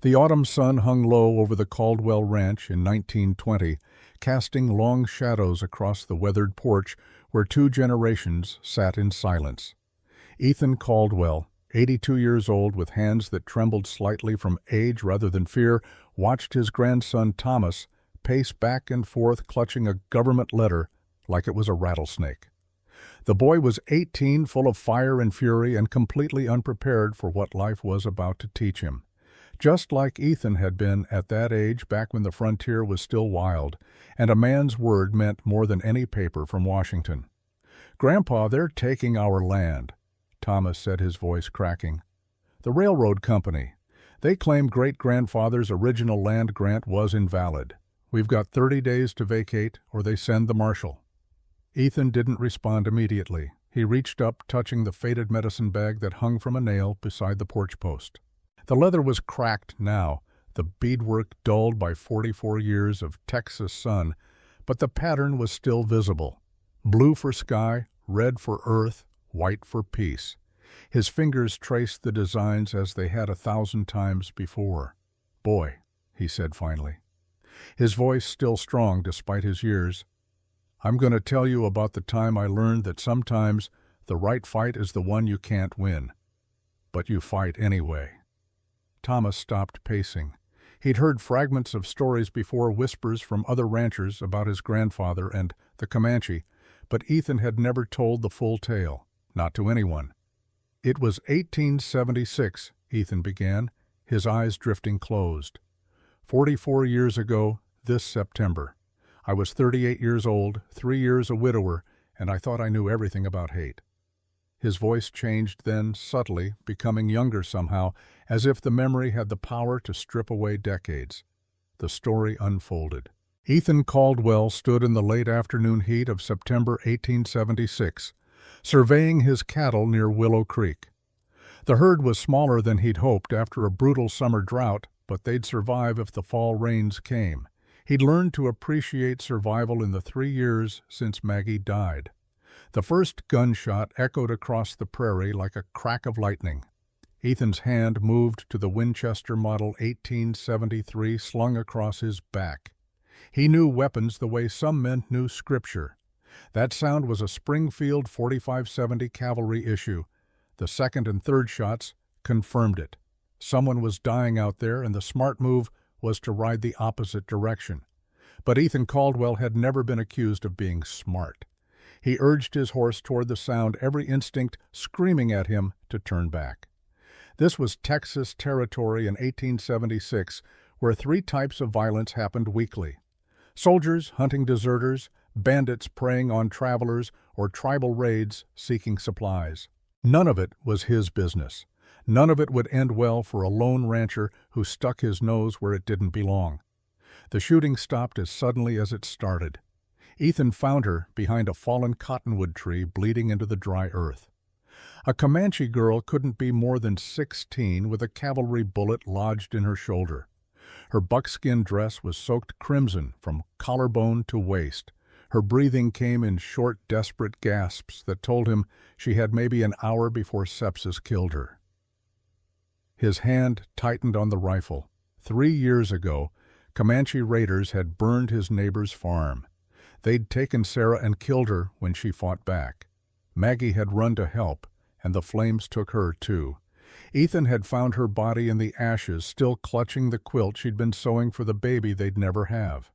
The autumn sun hung low over the Caldwell Ranch in 1920, casting long shadows across the weathered porch where two generations sat in silence. Ethan Caldwell, 82 years old with hands that trembled slightly from age rather than fear, watched his grandson Thomas pace back and forth clutching a government letter like it was a rattlesnake. The boy was 18, full of fire and fury, and completely unprepared for what life was about to teach him. Just like Ethan had been at that age back when the frontier was still wild, and a man's word meant more than any paper from Washington. "Grandpa, they're taking our land," Thomas said, his voice cracking. "The railroad company. They claim great-grandfather's original land grant was invalid. We've got 30 days to vacate, or they send the marshal." Ethan didn't respond immediately. He reached up, touching the faded medicine bag that hung from a nail beside the porch post. The leather was cracked now, the beadwork dulled by 44 years of Texas sun, but the pattern was still visible. Blue for sky, red for earth, white for peace. His fingers traced the designs as they had 1,000 times before. "Boy," he said finally. His voice still strong despite his years. "I'm going to tell you about the time I learned that sometimes the right fight is the one you can't win. But you fight anyway." Thomas stopped pacing. He'd heard fragments of stories before, whispers from other ranchers about his grandfather and the Comanche, but Ethan had never told the full tale, not to anyone. "It was 1876, Ethan began, his eyes drifting closed. 44 years ago, this September. I was 38 years old, 3 years a widower, and I thought I knew everything about hate." His voice changed then, subtly, becoming younger somehow, as if the memory had the power to strip away decades. The story unfolded. Ethan Caldwell stood in the late afternoon heat of September 1876, surveying his cattle near Willow Creek. The herd was smaller than he'd hoped after a brutal summer drought, but they'd survive if the fall rains came. He'd learned to appreciate survival in the 3 years since Maggie died. The first gunshot echoed across the prairie like a crack of lightning. Ethan's hand moved to the Winchester Model 1873 slung across his back. He knew weapons the way some men knew scripture. That sound was a Springfield 4570 cavalry issue. The second and third shots confirmed it. Someone was dying out there, and the smart move was to ride the opposite direction. But Ethan Caldwell had never been accused of being smart. He urged his horse toward the sound, every instinct screaming at him to turn back. This was Texas territory in 1876, where 3 types of violence happened weekly: soldiers hunting deserters, bandits preying on travelers, or tribal raids seeking supplies. None of it was his business. None of it would end well for a lone rancher who stuck his nose where it didn't belong. The shooting stopped as suddenly as it started. Ethan found her behind a fallen cottonwood tree, bleeding into the dry earth. A Comanche girl couldn't be more than 16, with a cavalry bullet lodged in her shoulder. Her buckskin dress was soaked crimson from collarbone to waist. Her breathing came in short, desperate gasps that told him she had maybe an hour before sepsis killed her. His hand tightened on the rifle. 3 years ago, Comanche raiders had burned his neighbor's farm. They'd taken Sarah and killed her when she fought back. Maggie had run to help, and the flames took her too. Ethan had found her body in the ashes, still clutching the quilt she'd been sewing for the baby they'd never have.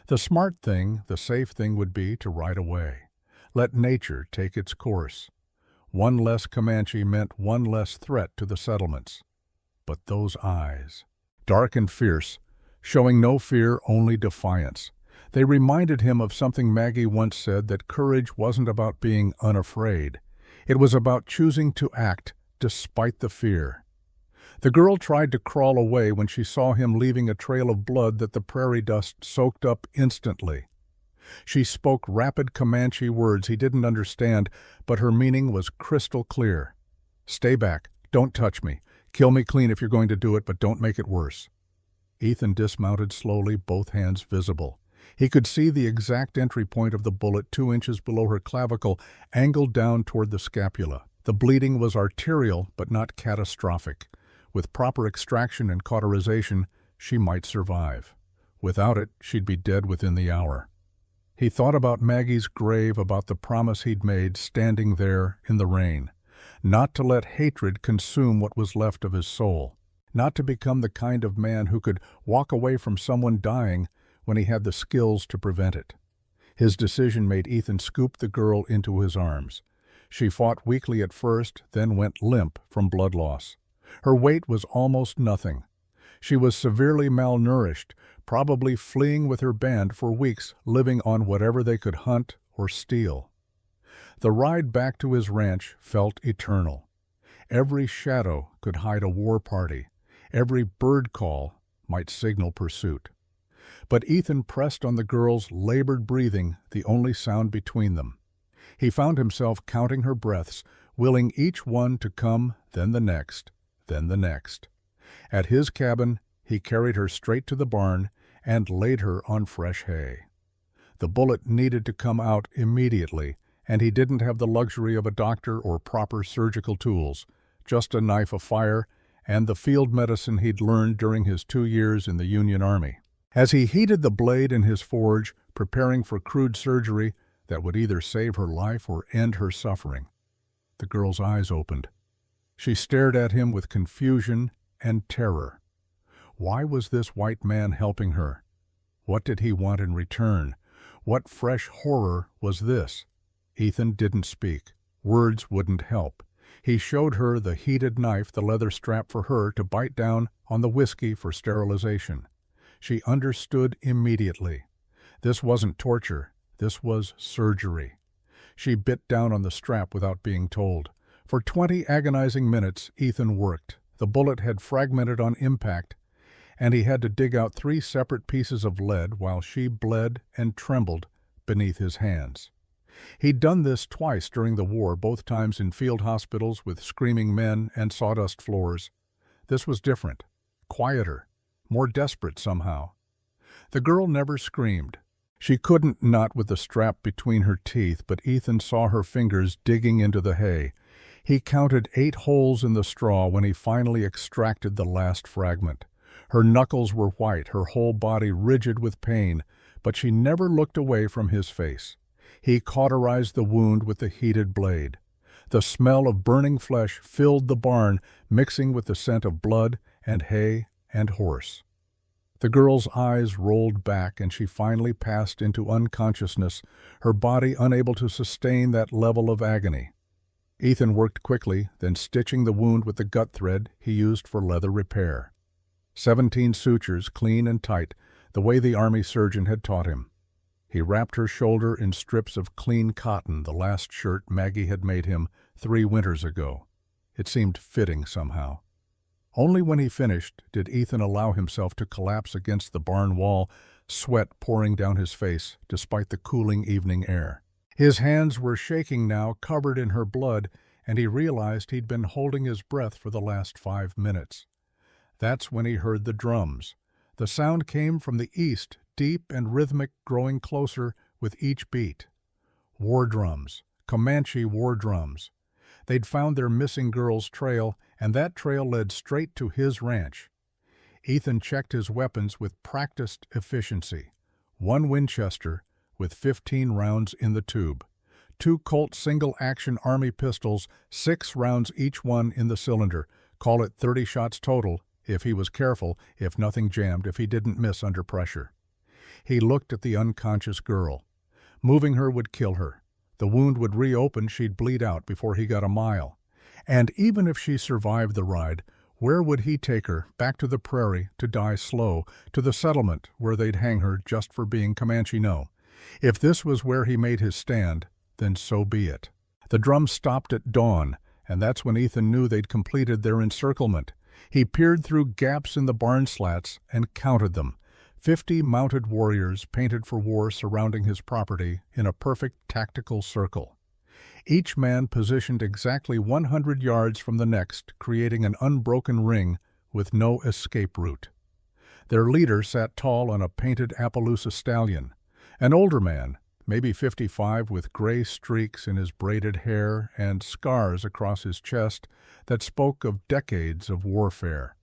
The smart thing, the safe thing would be to ride away. Let nature take its course. One less Comanche meant one less threat to the settlements. But those eyes, dark and fierce, showing no fear, only defiance. They reminded him of something Maggie once said, that courage wasn't about being unafraid. It was about choosing to act despite the fear. The girl tried to crawl away when she saw him leaving a trail of blood that the prairie dust soaked up instantly. She spoke rapid Comanche words he didn't understand, but her meaning was crystal clear. "Stay back. Don't touch me. Kill me clean if you're going to do it, but don't make it worse." Ethan dismounted slowly, both hands visible. He could see the exact entry point of the bullet 2 inches below her clavicle, angled down toward the scapula. The bleeding was arterial, but not catastrophic. With proper extraction and cauterization, she might survive. Without it, she'd be dead within the hour. He thought about Maggie's grave, about the promise he'd made standing there in the rain. Not to let hatred consume what was left of his soul. Not to become the kind of man who could walk away from someone dying when he had the skills to prevent it. His decision made Ethan scoop the girl into his arms. She fought weakly at first, then went limp from blood loss. Her weight was almost nothing. She was severely malnourished, probably fleeing with her band for weeks, living on whatever they could hunt or steal. The ride back to his ranch felt eternal. Every shadow could hide a war party. Every bird call might signal pursuit. But Ethan pressed on the girl's labored breathing, the only sound between them. He found himself counting her breaths, willing each one to come, then the next, then the next. At his cabin, he carried her straight to the barn and laid her on fresh hay. The bullet needed to come out immediately, and he didn't have the luxury of a doctor or proper surgical tools, just a knife of fire and the field medicine he'd learned during his 2 years in the Union Army. As he heated the blade in his forge, preparing for crude surgery that would either save her life or end her suffering, the girl's eyes opened. She stared at him with confusion and terror. Why was this white man helping her? What did he want in return? What fresh horror was this? Ethan didn't speak. Words wouldn't help. He showed her the heated knife, the leather strap for her to bite down on the whiskey for sterilization. She understood immediately. This wasn't torture. This was surgery. She bit down on the strap without being told. For 20 agonizing minutes, Ethan worked. The bullet had fragmented on impact, and he had to dig out 3 separate pieces of lead while she bled and trembled beneath his hands. He'd done this twice during the war, both times in field hospitals with screaming men and sawdust floors. This was different, quieter, more desperate somehow. The girl never screamed. She couldn't, not with the strap between her teeth, but Ethan saw her fingers digging into the hay. He counted 8 holes in the straw when he finally extracted the last fragment. Her knuckles were white, her whole body rigid with pain, but she never looked away from his face. He cauterized the wound with the heated blade. The smell of burning flesh filled the barn, mixing with the scent of blood and hay and horse. The girl's eyes rolled back, and she finally passed into unconsciousness, her body unable to sustain that level of agony. Ethan worked quickly, then stitching the wound with the gut thread he used for leather repair. 17 sutures, clean and tight, the way the Army surgeon had taught him. He wrapped her shoulder in strips of clean cotton, the last shirt Maggie had made him 3 winters ago. It seemed fitting somehow. Only when he finished did Ethan allow himself to collapse against the barn wall, sweat pouring down his face despite the cooling evening air. His hands were shaking now, covered in her blood, and he realized he'd been holding his breath for the last 5 minutes. That's when he heard the drums. The sound came from the east, deep and rhythmic, growing closer with each beat. War drums, Comanche war drums. They'd found their missing girl's trail, and that trail led straight to his ranch. Ethan checked his weapons with practiced efficiency. 1 Winchester with 15 rounds in the tube. 2 Colt single-action Army pistols, 6 rounds each one in the cylinder. Call it 30 shots total, if he was careful, if nothing jammed, if he didn't miss under pressure. He looked at the unconscious girl. Moving her would kill her. The wound would reopen, she'd bleed out before he got a mile. And even if she survived the ride, where would he take her? Back to the prairie, to die slow, to the settlement where they'd hang her just for being Comanche? No. If this was where he made his stand, then so be it. The drums stopped at dawn, and that's when Ethan knew they'd completed their encirclement. He peered through gaps in the barn slats and counted them. 50 mounted warriors painted for war surrounding his property in a perfect tactical circle. Each man positioned exactly 100 yards from the next, creating an unbroken ring with no escape route. Their leader sat tall on a painted Appaloosa stallion, an older man, maybe 55, with gray streaks in his braided hair and scars across his chest that spoke of decades of warfare.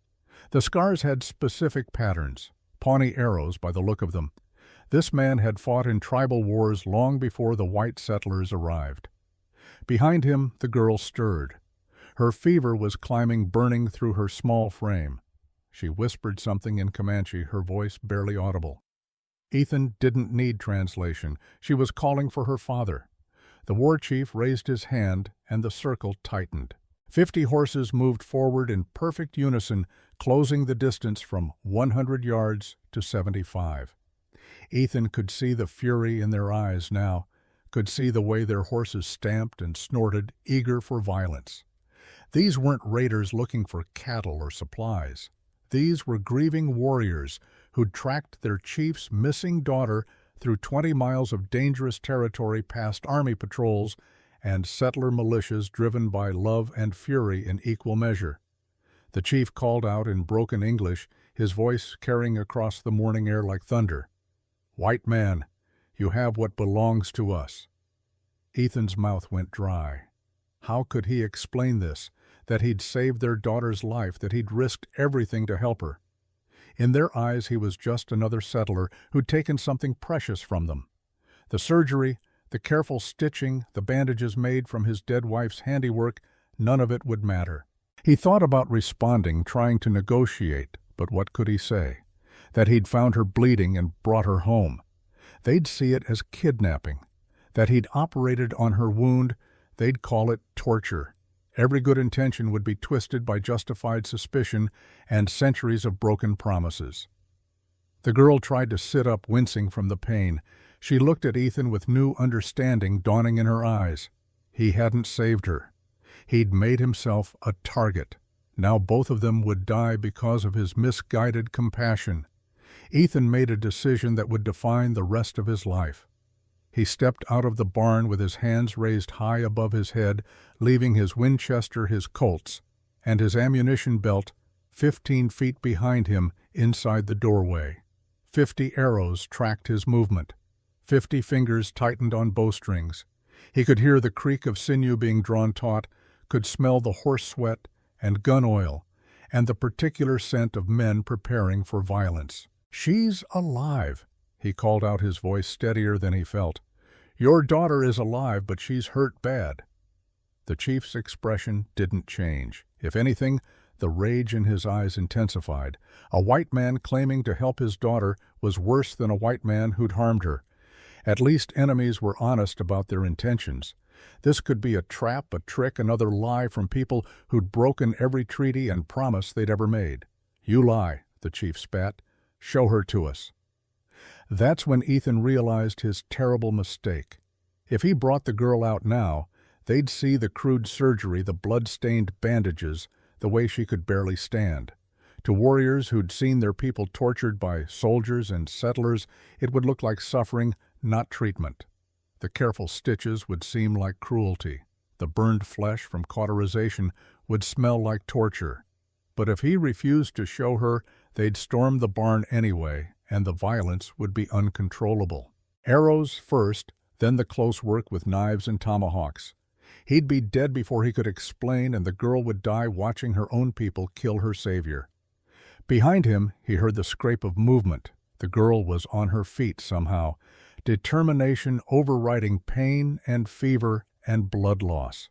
The scars had specific patterns, Pawnee arrows by the look of them. This man had fought in tribal wars long before the white settlers arrived. Behind him, the girl stirred. Her fever was climbing, burning through her small frame. She whispered something in Comanche, her voice barely audible. Ethan didn't need translation. She was calling for her father. The war chief raised his hand, and the circle tightened. 50 horses moved forward in perfect unison, closing the distance from 100 yards to 75. Ethan could see the fury in their eyes now, could see the way their horses stamped and snorted, eager for violence. These weren't raiders looking for cattle or supplies. These were grieving warriors who'd tracked their chief's missing daughter through 20 miles of dangerous territory past army patrols and settler militias driven by love and fury in equal measure. The chief called out in broken English, his voice carrying across the morning air like thunder. "White man, you have what belongs to us." Ethan's mouth went dry. How could he explain this, that he'd saved their daughter's life, that he'd risked everything to help her? In their eyes, he was just another settler who'd taken something precious from them. The surgery, the careful stitching, the bandages made from his dead wife's handiwork, none of it would matter. He thought about responding, trying to negotiate, but what could he say? That he'd found her bleeding and brought her home. They'd see it as kidnapping. That he'd operated on her wound, they'd call it torture. Every good intention would be twisted by justified suspicion and centuries of broken promises. The girl tried to sit up, wincing from the pain. She looked at Ethan with new understanding dawning in her eyes. He hadn't saved her. He'd made himself a target. Now both of them would die because of his misguided compassion. Ethan made a decision that would define the rest of his life. He stepped out of the barn with his hands raised high above his head, leaving his Winchester, his Colts, and his ammunition belt 15 feet behind him inside the doorway. 50 arrows tracked his movement. 50 fingers tightened on bowstrings. He could hear the creak of sinew being drawn taut, could smell the horse sweat and gun oil, and the particular scent of men preparing for violence. "She's alive," he called out, his voice steadier than he felt. "Your daughter is alive, but she's hurt bad." The chief's expression didn't change. If anything, the rage in his eyes intensified. A white man claiming to help his daughter was worse than a white man who'd harmed her. At least enemies were honest about their intentions. This could be a trap, a trick, another lie from people who'd broken every treaty and promise they'd ever made. "You lie," the chief spat. "Show her to us." That's when Ethan realized his terrible mistake. If he brought the girl out now, they'd see the crude surgery, the blood-stained bandages, the way she could barely stand. To warriors who'd seen their people tortured by soldiers and settlers, it would look like suffering, not treatment. The careful stitches would seem like cruelty. The burned flesh from cauterization would smell like torture. But if he refused to show her, they'd storm the barn anyway, and the violence would be uncontrollable. Arrows first, then the close work with knives and tomahawks. He'd be dead before he could explain, and the girl would die watching her own people kill her savior. Behind him, he heard the scrape of movement. The girl was on her feet somehow, determination overriding pain and fever and blood loss.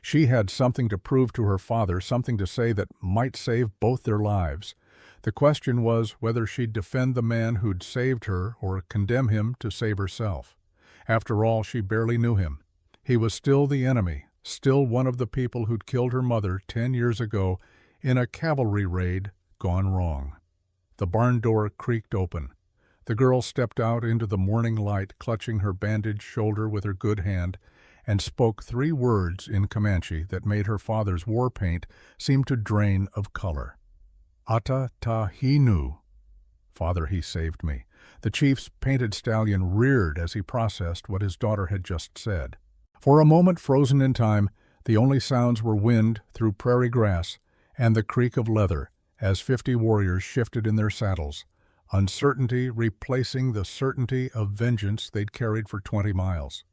She had something to prove to her father, something to say that might save both their lives. The question was whether she'd defend the man who'd saved her or condemn him to save herself. After all, she barely knew him. He was still the enemy, still one of the people who'd killed her mother 10 years ago in a cavalry raid gone wrong. The barn door creaked open. The girl stepped out into the morning light, clutching her bandaged shoulder with her good hand, and spoke 3 words in Comanche that made her father's war paint seem to drain of color. "Ata ta hinu." "Father, he saved me." The chief's painted stallion reared as he processed what his daughter had just said. For a moment, frozen in time, the only sounds were wind through prairie grass and the creak of leather as 50 warriors shifted in their saddles. uncertainty replacing the certainty of vengeance they'd carried for 20 miles.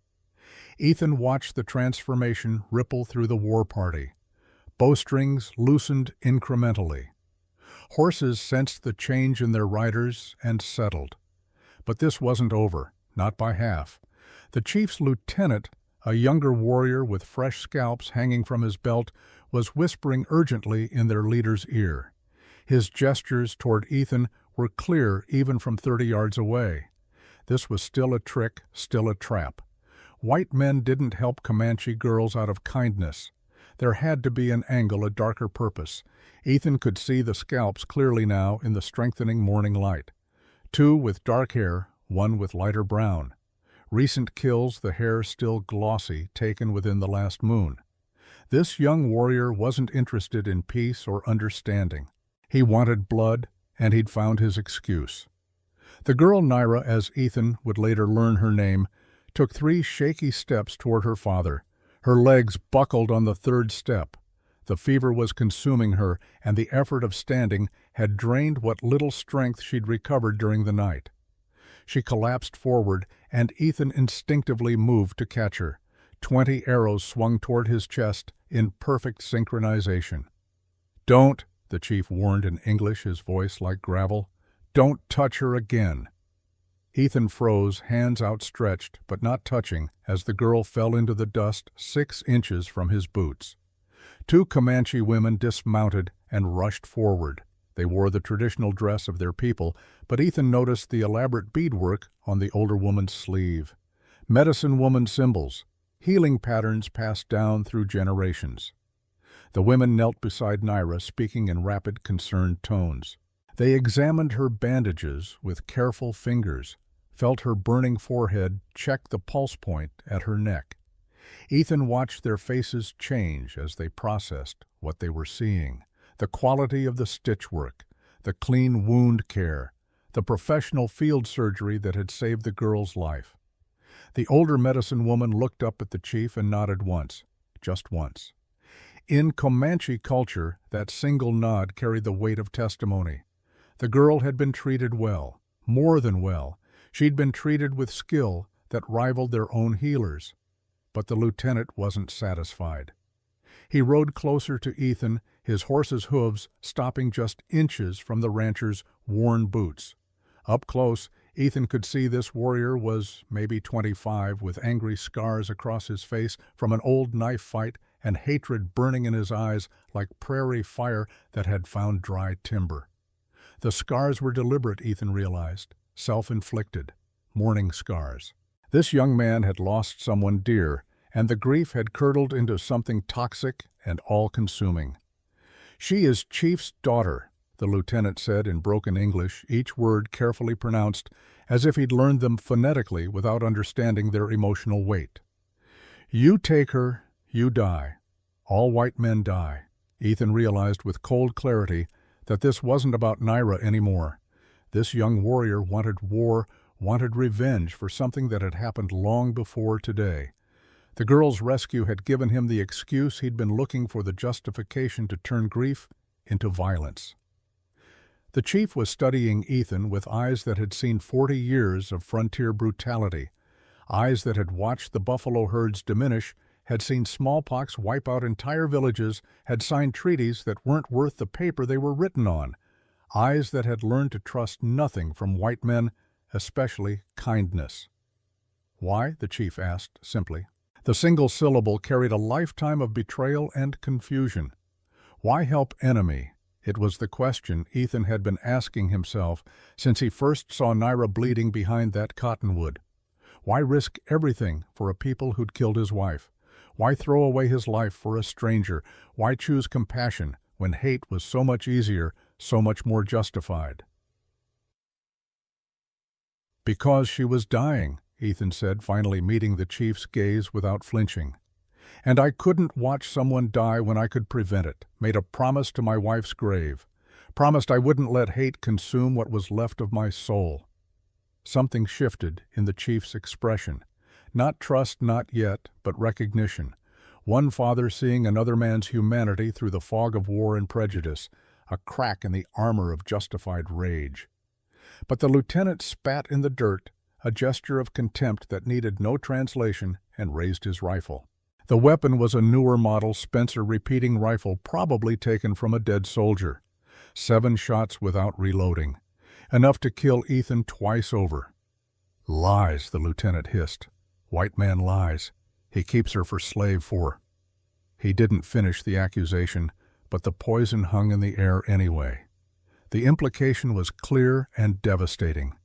Ethan watched the transformation ripple through the war party. Bowstrings loosened incrementally. Horses sensed the change in their riders and settled. But this wasn't over, not by half. The chief's lieutenant, a younger warrior with fresh scalps hanging from his belt, was whispering urgently in their leader's ear. His gestures toward Ethan were clear even from 30 yards away. This was still a trick, still a trap. White men didn't help Comanche girls out of kindness. There had to be an angle, a darker purpose. Ethan could see the scalps clearly now in the strengthening morning light. 2 with dark hair, 1 with lighter brown. Recent kills, the hair still glossy, taken within the last moon. This young warrior wasn't interested in peace or understanding. He wanted blood, and he'd found his excuse. The girl Naira, as Ethan would later learn her name, took 3 shaky steps toward her father. Her legs buckled on the 3rd step. The fever was consuming her, and the effort of standing had drained what little strength she'd recovered during the night. She collapsed forward, and Ethan instinctively moved to catch her. 20 arrows swung toward his chest in perfect synchronization. "Don't," the chief warned in English, his voice like gravel. "Don't touch her again." Ethan froze, hands outstretched, but not touching, as the girl fell into the dust 6 inches from his boots. 2 Comanche women dismounted and rushed forward. They wore the traditional dress of their people, but Ethan noticed the elaborate beadwork on the older woman's sleeve. Medicine woman symbols, healing patterns passed down through generations. The women knelt beside Naira, speaking in rapid, concerned tones. They examined her bandages with careful fingers, felt her burning forehead, checked the pulse point at her neck. Ethan watched their faces change as they processed what they were seeing. The quality of the stitchwork, the clean wound care, the professional field surgery that had saved the girl's life. The older medicine woman looked up at the chief and nodded once, just once. In Comanche culture, that single nod carried the weight of testimony. The girl had been treated well, more than well. She'd been treated with skill that rivaled their own healers. But the lieutenant wasn't satisfied. He rode closer to Ethan, his horse's hooves stopping just inches from the rancher's worn boots. Up close, Ethan could see this warrior was maybe 25, with angry scars across his face from an old knife fight and hatred burning in his eyes like prairie fire that had found dry timber. The scars were deliberate, Ethan realized, self-inflicted, mourning scars. This young man had lost someone dear, and the grief had curdled into something toxic and all-consuming. "She is Chief's daughter," the lieutenant said in broken English, each word carefully pronounced, as if he'd learned them phonetically without understanding their emotional weight. "You take her, you die. All white men die." Ethan realized with cold clarity that this wasn't about Naira anymore. This young warrior wanted war, wanted revenge for something that had happened long before today. The girl's rescue had given him the excuse he'd been looking for, the justification to turn grief into violence. The chief was studying Ethan with eyes that had seen 40 years of frontier brutality, eyes that had watched the buffalo herds diminish, had seen smallpox wipe out entire villages, had signed treaties that weren't worth the paper they were written on, eyes that had learned to trust nothing from white men, especially kindness. "Why?" the chief asked simply. The single syllable carried a lifetime of betrayal and confusion. Why help enemy? It was the question Ethan had been asking himself since he first saw Naira bleeding behind that cottonwood. Why risk everything for a people who'd killed his wife? Why throw away his life for a stranger? Why choose compassion when hate was so much easier, so much more justified? "Because she was dying," Ethan said, finally meeting the chief's gaze without flinching. "And I couldn't watch someone die when I could prevent it. Made a promise to my wife's grave. Promised I wouldn't let hate consume what was left of my soul." Something shifted in the chief's expression. Not trust, not yet, but recognition. One father seeing another man's humanity through the fog of war and prejudice, a crack in the armor of justified rage. But the lieutenant spat in the dirt, a gesture of contempt that needed no translation, and raised his rifle. The weapon was a newer model Spencer repeating rifle, probably taken from a dead soldier. 7 shots without reloading, enough to kill Ethan twice over. "Lies," the lieutenant hissed. "White man lies. He keeps her for slave for." He didn't finish the accusation, but the poison hung in the air anyway. The implication was clear and devastating.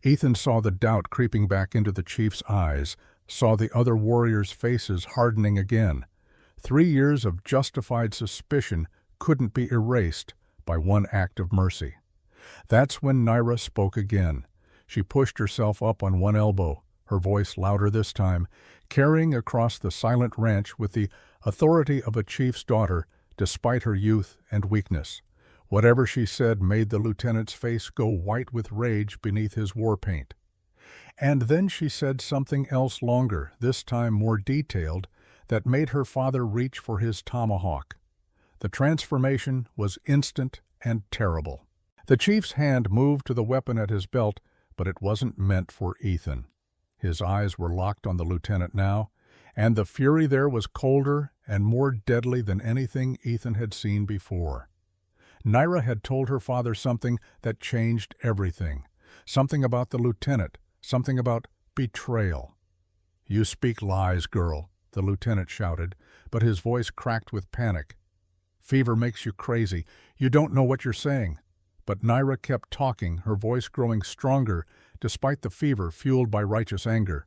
Ethan saw the doubt creeping back into the chief's eyes, saw the other warriors' faces hardening again. 3 years of justified suspicion couldn't be erased by one act of mercy. That's when Naira spoke again. She pushed herself up on one elbow, her voice louder this time, carrying across the silent ranch with the authority of a chief's daughter, despite her youth and weakness. Whatever she said made the lieutenant's face go white with rage beneath his war paint. And then she said something else longer, this time more detailed, that made her father reach for his tomahawk. The transformation was instant and terrible. The chief's hand moved to the weapon at his belt, but it wasn't meant for Ethan. His eyes were locked on the lieutenant now, and the fury there was colder and more deadly than anything Ethan had seen before. Naira had told her father something that changed everything, something about the lieutenant, something about betrayal. "You speak lies, girl," the lieutenant shouted, but his voice cracked with panic. "Fever makes you crazy. You don't know what you're saying." But Naira kept talking, her voice growing stronger despite the fever fueled by righteous anger.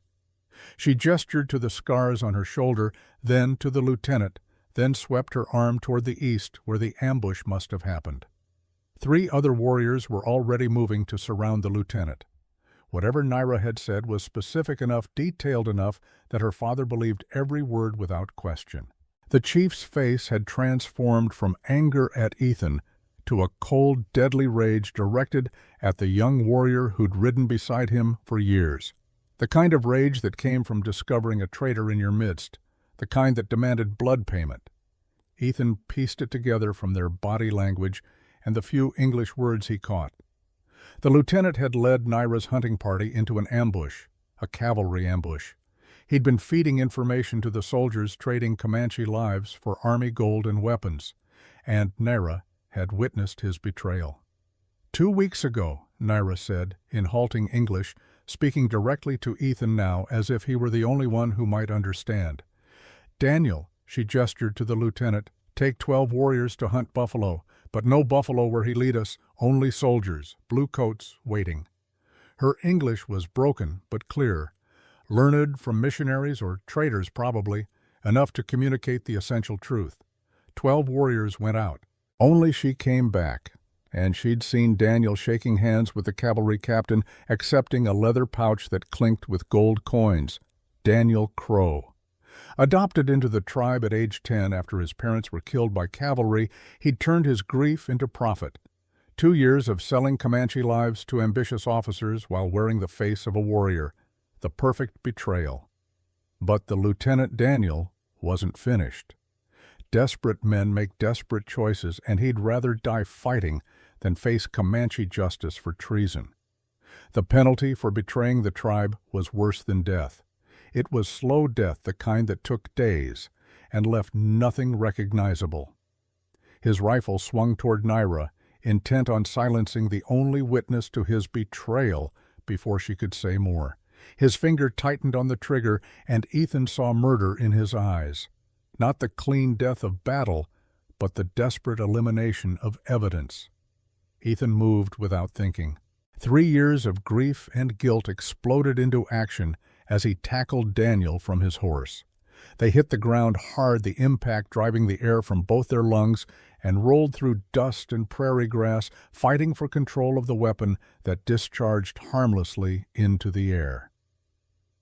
She gestured to the scars on her shoulder, then to the lieutenant, then swept her arm toward the east where the ambush must have happened. 3 other warriors were already moving to surround the lieutenant. Whatever Naira had said was specific enough, detailed enough, that her father believed every word without question. The chief's face had transformed from anger at Ethan to a cold, deadly rage directed at the young warrior who'd ridden beside him for years. The kind of rage that came from discovering a traitor in your midst, the kind that demanded blood payment. Ethan pieced it together from their body language and the few English words he caught. The lieutenant had led Naira's hunting party into an ambush, a cavalry ambush. He'd been feeding information to the soldiers trading Comanche lives for army gold and weapons, and Naira had witnessed his betrayal. 2 weeks ago, Naira said, in halting English, speaking directly to Ethan now as if he were the only one who might understand. "Daniel," she gestured to the lieutenant, "take 12 warriors to hunt buffalo, but no buffalo where he lead us, only soldiers, blue coats, waiting." Her English was broken but clear, learned from missionaries or traders probably, enough to communicate the essential truth. 12 warriors went out. Only she came back, and she'd seen Daniel shaking hands with the cavalry captain, accepting a leather pouch that clinked with gold coins. Daniel Crow. Adopted into the tribe at age 10 after his parents were killed by cavalry, he'd turned his grief into profit. 2 years of selling Comanche lives to ambitious officers while wearing the face of a warrior. The perfect betrayal. But the Lieutenant Daniel wasn't finished. Desperate men make desperate choices, and he'd rather die fighting than face Comanche justice for treason. The penalty for betraying the tribe was worse than death. It was slow death, the kind that took days and left nothing recognizable. His rifle swung toward Naira, intent on silencing the only witness to his betrayal before she could say more. His finger tightened on the trigger, and Ethan saw murder in his eyes. Not the clean death of battle, but the desperate elimination of evidence. Ethan moved without thinking. 3 years of grief and guilt exploded into action as he tackled Daniel from his horse. They hit the ground hard, the impact driving the air from both their lungs, and rolled through dust and prairie grass, fighting for control of the weapon that discharged harmlessly into the air.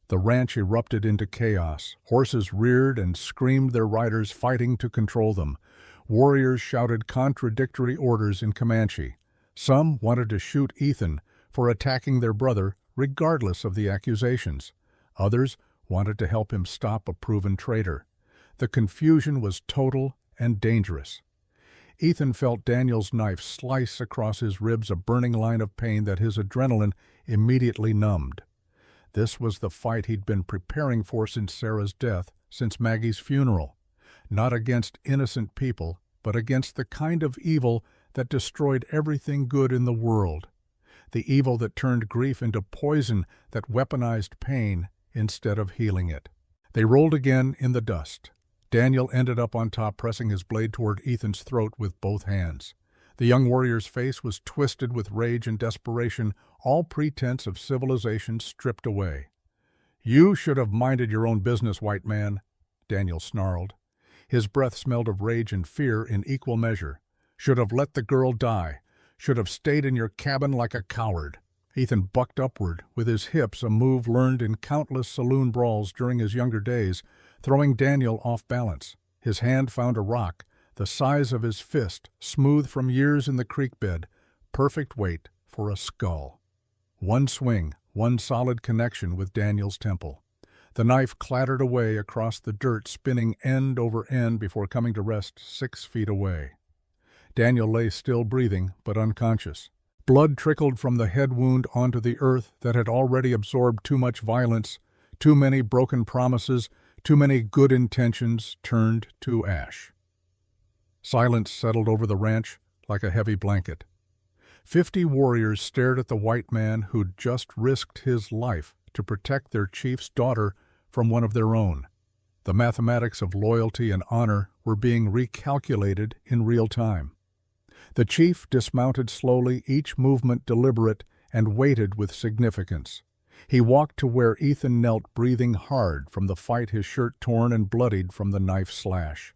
The ranch erupted into chaos. Horses reared and screamed, their riders fighting to control them. Warriors shouted contradictory orders in Comanche. Some wanted to shoot Ethan for attacking their brother, regardless of the accusations. Others wanted to help him stop a proven traitor. The confusion was total and dangerous. Ethan felt Daniel's knife slice across his ribs, a burning line of pain that his adrenaline immediately numbed. This was the fight he'd been preparing for since Sarah's death, since Maggie's funeral. Not against innocent people, but against the kind of evil that destroyed everything good in the world. The evil that turned grief into poison, that weaponized pain instead of healing it. They rolled again in the dust. Daniel ended up on top, pressing his blade toward Ethan's throat with both hands. The young warrior's face was twisted with rage and desperation, all pretense of civilization stripped away. "You should have minded your own business, white man," Daniel snarled. His breath smelled of rage and fear in equal measure. "Should have let the girl die. Should have stayed in your cabin like a coward." Ethan bucked upward, with his hips, a move learned in countless saloon brawls during his younger days, throwing Daniel off balance. His hand found a rock, the size of his fist, smooth from years in the creek bed, perfect weight for a skull. One swing, one solid connection with Daniel's temple. The knife clattered away across the dirt, spinning end over end before coming to rest 6 feet away. Daniel lay still, breathing, but unconscious. Blood trickled from the head wound onto the earth that had already absorbed too much violence, too many broken promises, too many good intentions turned to ash. Silence settled over the ranch like a heavy blanket. 50 warriors stared at the white man who'd just risked his life to protect their chief's daughter from one of their own. The mathematics of loyalty and honor were being recalculated in real time. The chief dismounted slowly, each movement deliberate, and waited with significance. He walked to where Ethan knelt, breathing hard from the fight, his shirt torn and bloodied from the knife slash.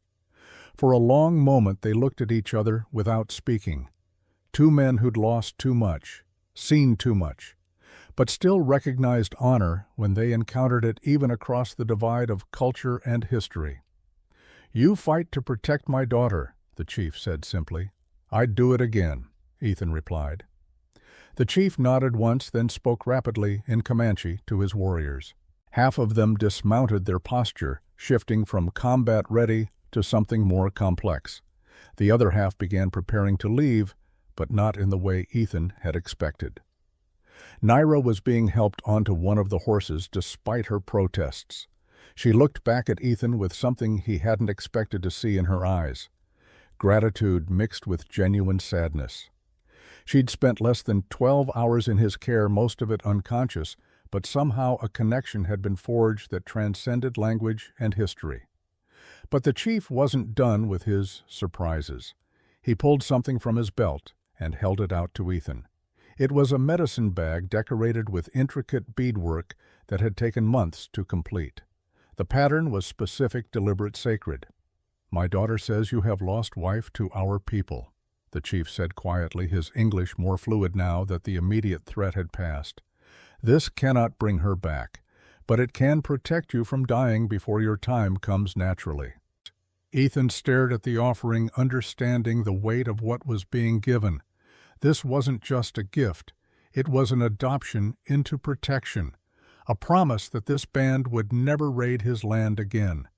For a long moment they looked at each other without speaking. Two men who'd lost too much, seen too much, but still recognized honor when they encountered it, even across the divide of culture and history. "You fight to protect my daughter," the chief said simply. "I'd do it again," Ethan replied. The chief nodded once, then spoke rapidly in Comanche to his warriors. Half of them dismounted, their posture shifting from combat ready to something more complex. The other half began preparing to leave, but not in the way Ethan had expected. Naira was being helped onto one of the horses despite her protests. She looked back at Ethan with something he hadn't expected to see in her eyes. Gratitude mixed with genuine sadness. She'd spent less than 12 hours in his care, most of it unconscious, but somehow a connection had been forged that transcended language and history. But the chief wasn't done with his surprises. He pulled something from his belt and held it out to Ethan. It was a medicine bag decorated with intricate beadwork that had taken months to complete. The pattern was specific, deliberate, sacred. "My daughter says you have lost wife to our people," the chief said quietly, his English more fluid now that the immediate threat had passed. "This cannot bring her back, but it can protect you from dying before your time comes naturally." Ethan stared at the offering, understanding the weight of what was being given. This wasn't just a gift. It was an adoption into protection, a promise that this band would never raid his land again,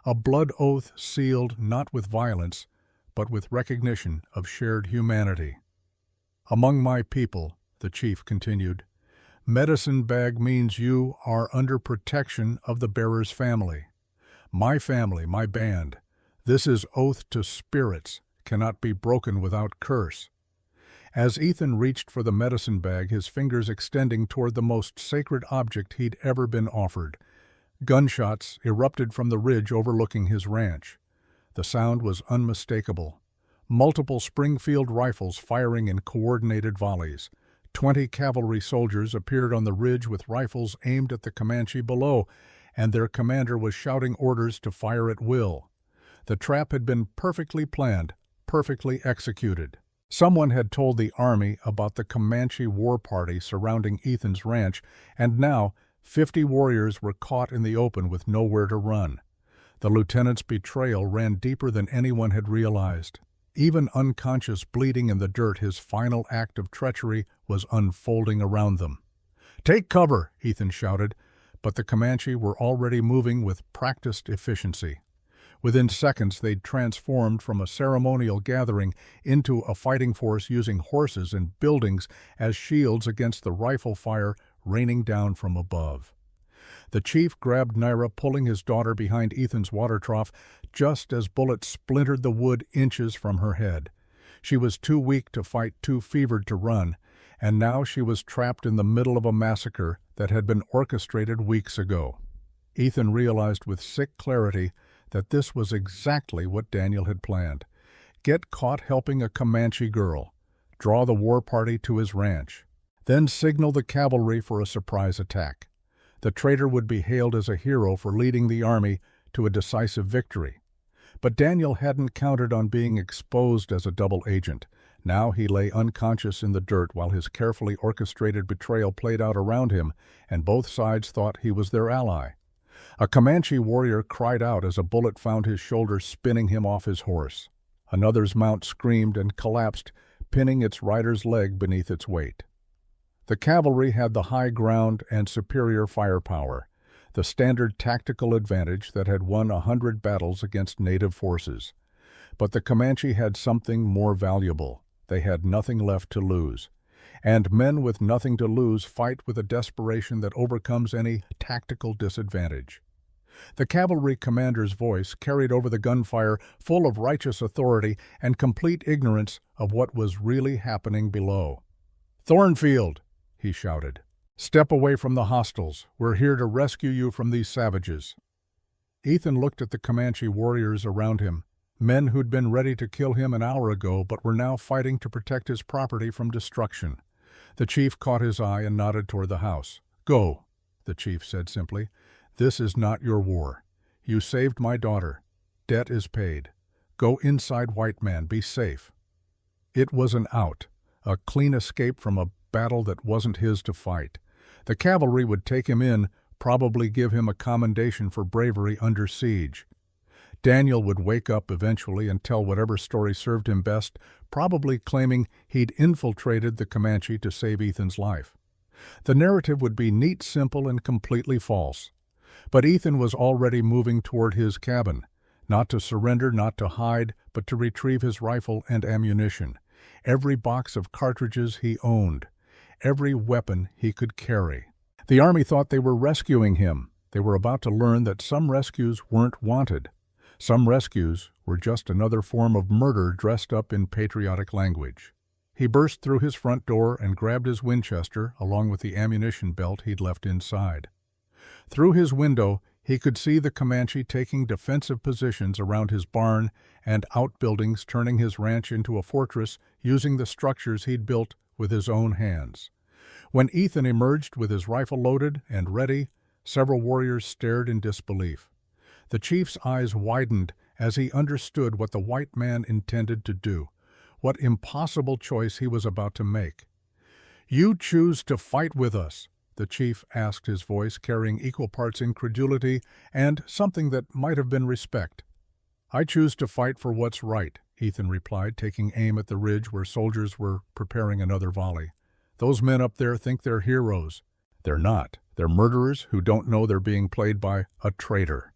a blood oath sealed not with violence, but with recognition of shared humanity. "Among my people," the chief continued, "medicine bag means you are under protection of the bearer's family. My family, my band. This is oath to spirits, cannot be broken without curse." As Ethan reached for the medicine bag, his fingers extending toward the most sacred object he'd ever been offered, gunshots erupted from the ridge overlooking his ranch. The sound was unmistakable. Multiple Springfield rifles firing in coordinated volleys. 20 cavalry soldiers appeared on the ridge with rifles aimed at the Comanche below, and their commander was shouting orders to fire at will. The trap had been perfectly planned, perfectly executed. Someone had told the army about the Comanche war party surrounding Ethan's ranch, and now 50 warriors were caught in the open with nowhere to run. The lieutenant's betrayal ran deeper than anyone had realized. Even unconscious, bleeding in the dirt, his final act of treachery was unfolding around them. "Take cover," Ethan shouted, but the Comanche were already moving with practiced efficiency. Within seconds, they'd transformed from a ceremonial gathering into a fighting force using horses and buildings as shields against the rifle fire raining down from above. The chief grabbed Naira, pulling his daughter behind Ethan's water trough just as bullets splintered the wood inches from her head. She was too weak to fight, too fevered to run, and now she was trapped in the middle of a massacre that had been orchestrated weeks ago. Ethan realized with sick clarity that this was exactly what Daniel had planned. Get caught helping a Comanche girl, draw the war party to his ranch, then signal the cavalry for a surprise attack. The traitor would be hailed as a hero for leading the army to a decisive victory. But Daniel hadn't counted on being exposed as a double agent. Now he lay unconscious in the dirt while his carefully orchestrated betrayal played out around him, and both sides thought he was their ally. A Comanche warrior cried out as a bullet found his shoulder, spinning him off his horse. Another's mount screamed and collapsed, pinning its rider's leg beneath its weight. The cavalry had the high ground and superior firepower, the standard tactical advantage that had won 100 battles against native forces. But the Comanche had something more valuable. They had nothing left to lose. And men with nothing to lose fight with a desperation that overcomes any tactical disadvantage. The cavalry commander's voice carried over the gunfire, full of righteous authority and complete ignorance of what was really happening below. "Thornfield," he shouted, "step away from the hostiles. We're here to rescue you from these savages." Ethan looked at the Comanche warriors around him, men who'd been ready to kill him an hour ago but were now fighting to protect his property from destruction. The chief caught his eye and nodded toward the house. "Go," the chief said simply. "This is not your war. You saved my daughter. Debt is paid. Go inside, white man. Be safe." It was an out, a clean escape from a battle that wasn't his to fight. The cavalry would take him in, probably give him a commendation for bravery under siege. Daniel would wake up eventually and tell whatever story served him best, probably claiming he'd infiltrated the Comanche to save Ethan's life. The narrative would be neat, simple, and completely false. But Ethan was already moving toward his cabin, not to surrender, not to hide, but to retrieve his rifle and ammunition. Every box of cartridges he owned, every weapon he could carry. The army thought they were rescuing him. They were about to learn that some rescues weren't wanted. Some rescues were just another form of murder dressed up in patriotic language. He burst through his front door and grabbed his Winchester along with the ammunition belt he'd left inside. Through his window, he could see the Comanche taking defensive positions around his barn and outbuildings, turning his ranch into a fortress using the structures he'd built with his own hands. When Ethan emerged with his rifle loaded and ready, several warriors stared in disbelief. The chief's eyes widened as he understood what the white man intended to do, what impossible choice he was about to make. "You choose to fight with us?" the chief asked, his voice carrying equal parts incredulity and something that might have been respect. "I choose to fight for what's right," Ethan replied, taking aim at the ridge where soldiers were preparing another volley. "Those men up there think they're heroes. They're not. They're murderers who don't know they're being played by a traitor."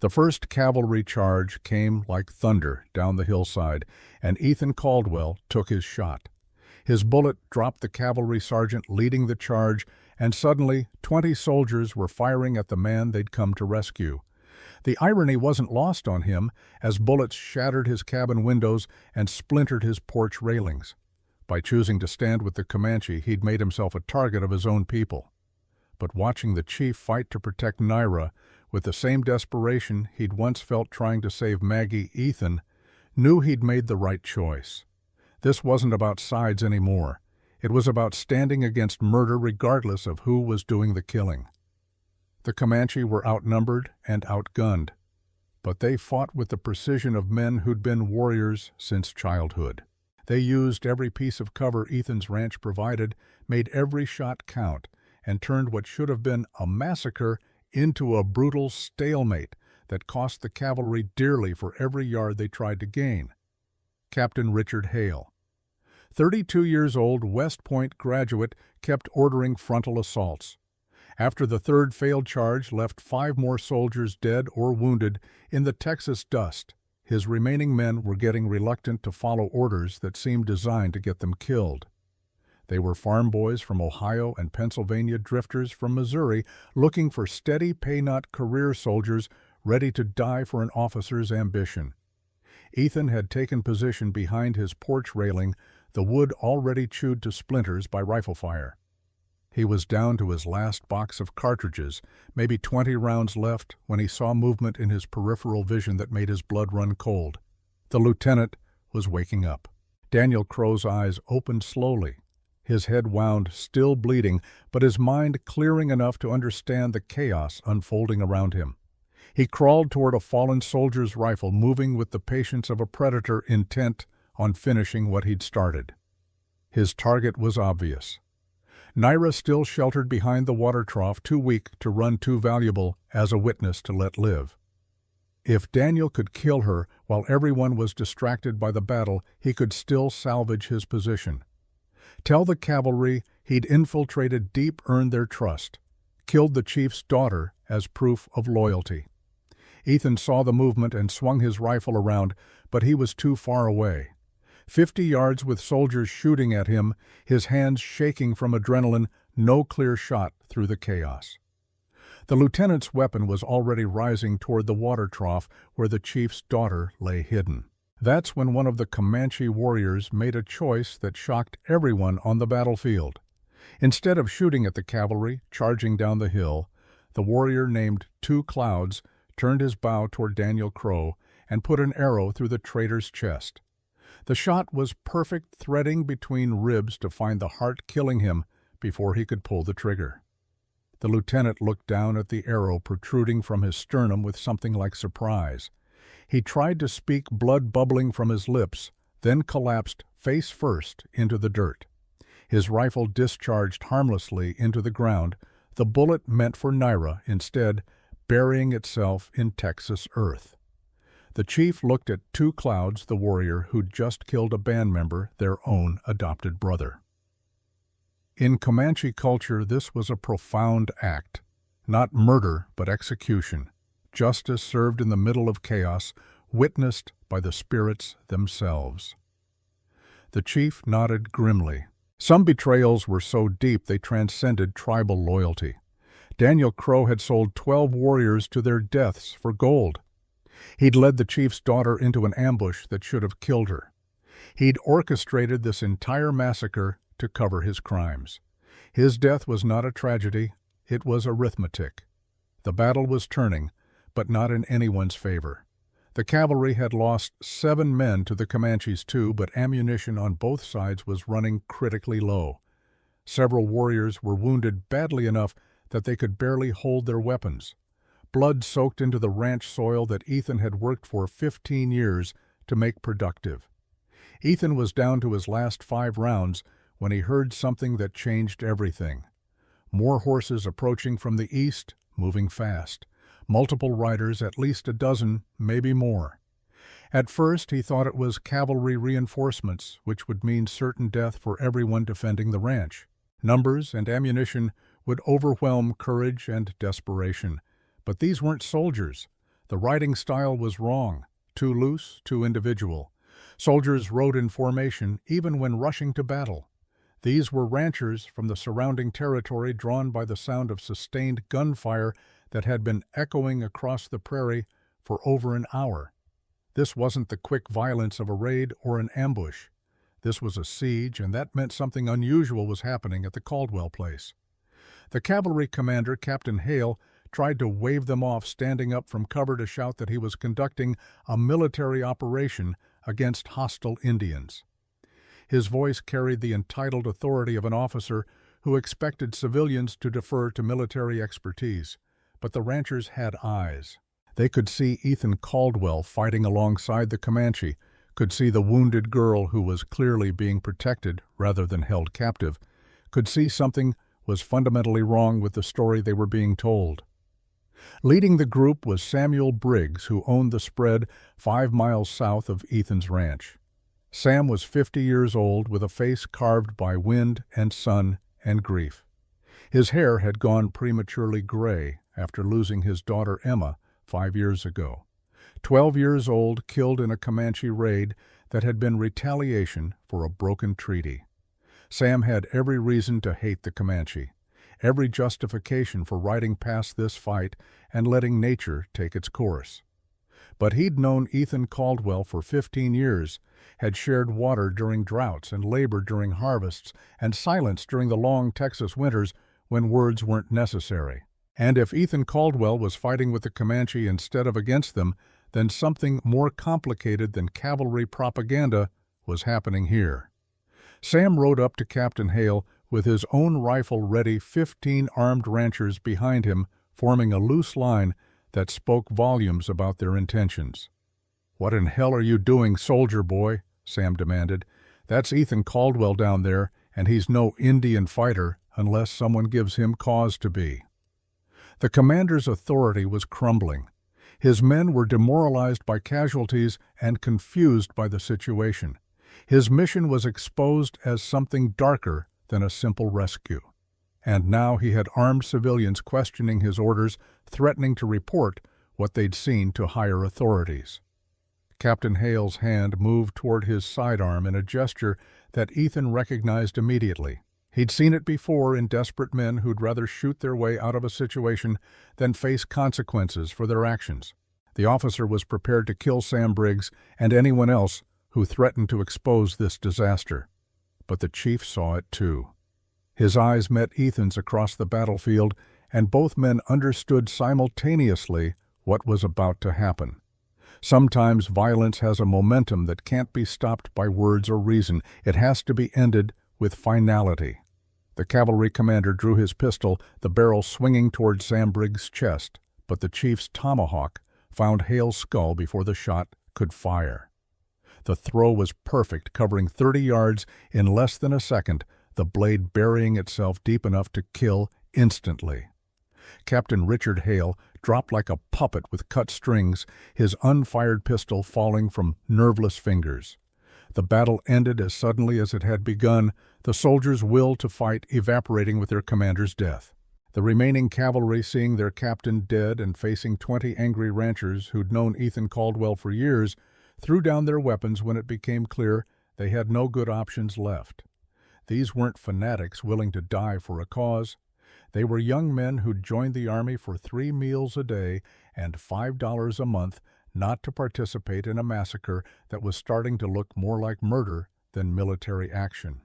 The first cavalry charge came like thunder down the hillside, and Ethan Caldwell took his shot. His bullet dropped the cavalry sergeant leading the charge, and suddenly 20 soldiers were firing at the man they'd come to rescue. The irony wasn't lost on him as bullets shattered his cabin windows and splintered his porch railings. By choosing to stand with the Comanche, he'd made himself a target of his own people. But watching the chief fight to protect Naira with the same desperation he'd once felt trying to save Maggie, Ethan knew he'd made the right choice. This wasn't about sides anymore. It was about standing against murder regardless of who was doing the killing. The Comanche were outnumbered and outgunned, but they fought with the precision of men who'd been warriors since childhood. They used every piece of cover Ethan's ranch provided, made every shot count, and turned what should have been a massacre into a brutal stalemate that cost the cavalry dearly for every yard they tried to gain. Captain Richard Hale, 32 years old, West Point graduate, kept ordering frontal assaults. After the third failed charge left 5 more soldiers dead or wounded in the Texas dust, his remaining men were getting reluctant to follow orders that seemed designed to get them killed. They were farm boys from Ohio and Pennsylvania, drifters from Missouri, looking for steady, pay-not career soldiers ready to die for an officer's ambition. Ethan had taken position behind his porch railing, the wood already chewed to splinters by rifle fire. He was down to his last box of cartridges, maybe 20 rounds left, when he saw movement in his peripheral vision that made his blood run cold. The lieutenant was waking up. Daniel Crow's eyes opened slowly, his head wound, still bleeding, but his mind clearing enough to understand the chaos unfolding around him. He crawled toward a fallen soldier's rifle, moving with the patience of a predator intent on finishing what he'd started. His target was obvious. Naira still sheltered behind the water trough, too weak to run, too valuable as a witness to let live. If Daniel could kill her while everyone was distracted by the battle, he could still salvage his position. Tell the cavalry he'd infiltrated deep, earned their trust, killed the chief's daughter as proof of loyalty. Ethan saw the movement and swung his rifle around, but he was too far away. 50 yards with soldiers shooting at him, his hands shaking from adrenaline, no clear shot through the chaos. The lieutenant's weapon was already rising toward the water trough where the chief's daughter lay hidden. That's when one of the Comanche warriors made a choice that shocked everyone on the battlefield. Instead of shooting at the cavalry charging down the hill, the warrior named Two Clouds turned his bow toward Daniel Crow and put an arrow through the traitor's chest. The shot was perfect, threading between ribs to find the heart, killing him before he could pull the trigger. The lieutenant looked down at the arrow protruding from his sternum with something like surprise. He tried to speak, blood bubbling from his lips, then collapsed face first into the dirt. His rifle discharged harmlessly into the ground, the bullet meant for Naira instead burying itself in Texas earth. The chief looked at Two Clouds, the warrior who'd just killed a band member, their own adopted brother. In Comanche culture, this was a profound act. Not murder, but execution. Justice served in the middle of chaos, witnessed by the spirits themselves. The chief nodded grimly. Some betrayals were so deep they transcended tribal loyalty. Daniel Crow had sold 12 warriors to their deaths for gold. He'd led the chief's daughter into an ambush that should have killed her. He'd orchestrated this entire massacre to cover his crimes. His death was not a tragedy, it was arithmetic. The battle was turning, but not in anyone's favor. The cavalry had lost 7 men to the Comanches too, but ammunition on both sides was running critically low. Several warriors were wounded badly enough that they could barely hold their weapons. Blood soaked into the ranch soil that Ethan had worked for 15 years to make productive. Ethan was down to his last 5 rounds when he heard something that changed everything. More horses approaching from the east, moving fast. Multiple riders, at least a dozen, maybe more. At first he thought it was cavalry reinforcements, which would mean certain death for everyone defending the ranch. Numbers and ammunition would overwhelm courage and desperation. But these weren't soldiers. The riding style was wrong, too loose, too individual. Soldiers rode in formation even when rushing to battle. These were ranchers from the surrounding territory, drawn by the sound of sustained gunfire that had been echoing across the prairie for over an hour. This wasn't the quick violence of a raid or an ambush. This was a siege, and that meant something unusual was happening at the Caldwell place. The cavalry commander, Captain Hale, tried to wave them off, standing up from cover to shout that he was conducting a military operation against hostile Indians. His voice carried the entitled authority of an officer who expected civilians to defer to military expertise. But the ranchers had eyes. They could see Ethan Caldwell fighting alongside the Comanche, could see the wounded girl who was clearly being protected rather than held captive, could see something was fundamentally wrong with the story they were being told. Leading the group was Samuel Briggs, who owned the spread 5 miles south of Ethan's ranch. Sam was 50 years old, with a face carved by wind and sun and grief. His hair had gone prematurely gray after losing his daughter Emma 5 years ago. 12 years old, killed in a Comanche raid that had been retaliation for a broken treaty. Sam had every reason to hate the Comanche, every justification for riding past this fight and letting nature take its course. But he'd known Ethan Caldwell for 15 years, had shared water during droughts and labor during harvests and silence during the long Texas winters when words weren't necessary. And if Ethan Caldwell was fighting with the Comanche instead of against them, then something more complicated than cavalry propaganda was happening here. Sam rode up to Captain Hale with his own rifle ready, 15 armed ranchers behind him, forming a loose line that spoke volumes about their intentions. "What in hell are you doing, soldier boy?" Sam demanded. "That's Ethan Caldwell down there, and he's no Indian fighter unless someone gives him cause to be." The commander's authority was crumbling. His men were demoralized by casualties and confused by the situation. His mission was exposed as something darker than a simple rescue. And now he had armed civilians questioning his orders, threatening to report what they'd seen to higher authorities. Captain Hale's hand moved toward his sidearm in a gesture that Ethan recognized immediately. He'd seen it before in desperate men who'd rather shoot their way out of a situation than face consequences for their actions. The officer was prepared to kill Sam Briggs and anyone else who threatened to expose this disaster. But the chief saw it too. His eyes met Ethan's across the battlefield, and both men understood simultaneously what was about to happen. Sometimes violence has a momentum that can't be stopped by words or reason. It has to be ended with finality. The cavalry commander drew his pistol, the barrel swinging toward Sam Briggs' chest, but the chief's tomahawk found Hale's skull before the shot could fire. The throw was perfect, covering 30 yards in less than a second, the blade burying itself deep enough to kill instantly. Captain Richard Hale dropped like a puppet with cut strings, his unfired pistol falling from nerveless fingers. The battle ended as suddenly as it had begun, the soldiers' will to fight evaporating with their commander's death. The remaining cavalry, seeing their captain dead and facing 20 angry ranchers who'd known Ethan Caldwell for years, threw down their weapons when it became clear they had no good options left. These weren't fanatics willing to die for a cause. They were young men who'd joined the Army for 3 meals a day and $5 a month not to participate in a massacre that was starting to look more like murder than military action.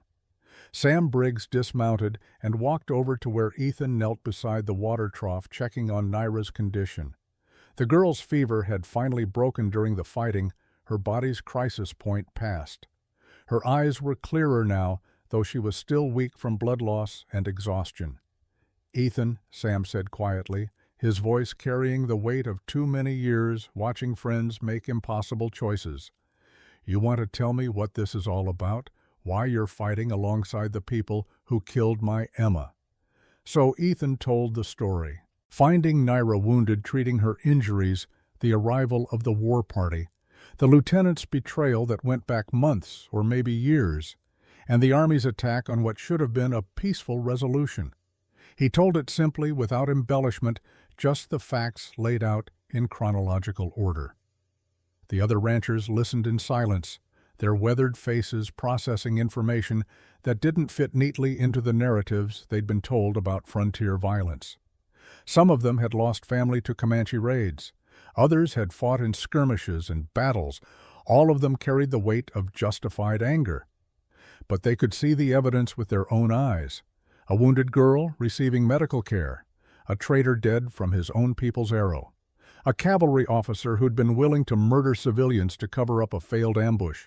Sam Briggs dismounted and walked over to where Ethan knelt beside the water trough, checking on Naira's condition. The girl's fever had finally broken during the fighting, her body's crisis point passed. Her eyes were clearer now, though she was still weak from blood loss and exhaustion. "Ethan," Sam said quietly, his voice carrying the weight of too many years watching friends make impossible choices. "You want to tell me what this is all about? Why you're fighting alongside the people who killed my Emma?" So Ethan told the story. Finding Naira wounded, treating her injuries, the arrival of the war party, the lieutenant's betrayal that went back months or maybe years, and the Army's attack on what should have been a peaceful resolution. He told it simply, without embellishment, just the facts laid out in chronological order. The other ranchers listened in silence, their weathered faces processing information that didn't fit neatly into the narratives they'd been told about frontier violence. Some of them had lost family to Comanche raids. Others had fought in skirmishes and battles. All of them carried the weight of justified anger. But they could see the evidence with their own eyes. A wounded girl receiving medical care, a traitor dead from his own people's arrow, a cavalry officer who'd been willing to murder civilians to cover up a failed ambush.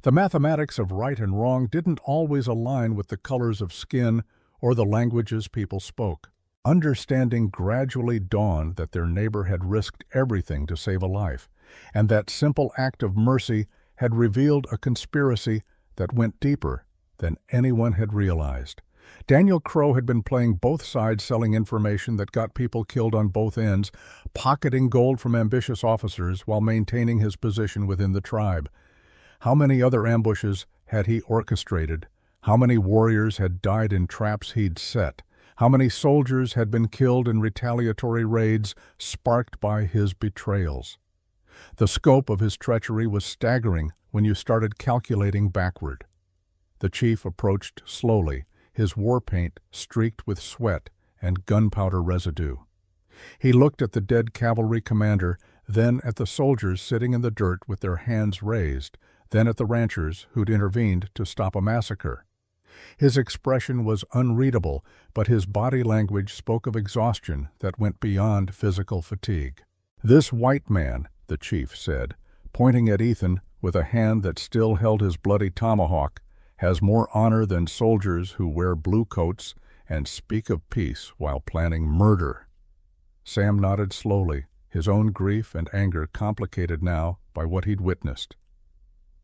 The mathematics of right and wrong didn't always align with the colors of skin or the languages people spoke. Understanding gradually dawned that their neighbor had risked everything to save a life, and that simple act of mercy had revealed a conspiracy that went deeper than anyone had realized. Daniel Crow had been playing both sides, selling information that got people killed on both ends, pocketing gold from ambitious officers while maintaining his position within the tribe. How many other ambushes had he orchestrated? How many warriors had died in traps he'd set? How many soldiers had been killed in retaliatory raids sparked by his betrayals? The scope of his treachery was staggering when you started calculating backward. The chief approached slowly, his war paint streaked with sweat and gunpowder residue. He looked at the dead cavalry commander, then at the soldiers sitting in the dirt with their hands raised, then at the ranchers who'd intervened to stop a massacre. His expression was unreadable, but his body language spoke of exhaustion that went beyond physical fatigue. "This white man," the chief said, pointing at Ethan with a hand that still held his bloody tomahawk, "has more honor than soldiers who wear blue coats and speak of peace while planning murder." Sam nodded slowly, his own grief and anger complicated now by what he'd witnessed.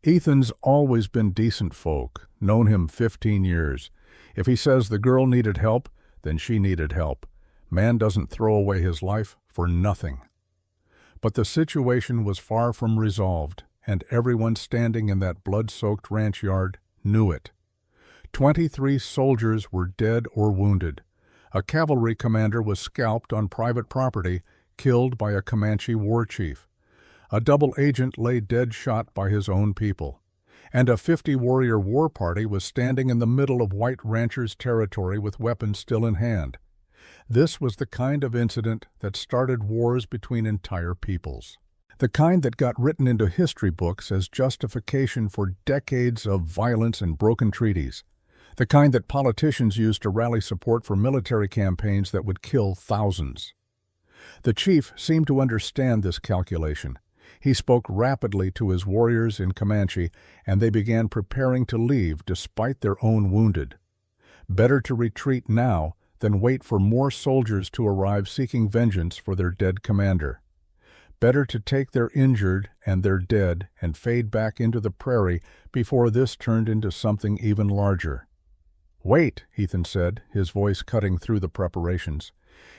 "Ethan's always been decent folk, known him 15 years. If he says the girl needed help, then she needed help. Man doesn't throw away his life for nothing." But the situation was far from resolved, and everyone standing in that blood-soaked ranch yard knew it. 23 soldiers were dead or wounded. A cavalry commander was scalped on private property, killed by a Comanche war chief. A double agent lay dead shot by his own people. And a 50-warrior war party was standing in the middle of white ranchers' territory with weapons still in hand. This was the kind of incident that started wars between entire peoples. The kind that got written into history books as justification for decades of violence and broken treaties. The kind that politicians used to rally support for military campaigns that would kill thousands. The chief seemed to understand this calculation. He spoke rapidly to his warriors in Comanche, and they began preparing to leave despite their own wounded. Better to retreat now than wait for more soldiers to arrive seeking vengeance for their dead commander. Better to take their injured and their dead and fade back into the prairie before this turned into something even larger. "Wait," Ethan said, his voice cutting through the preparations.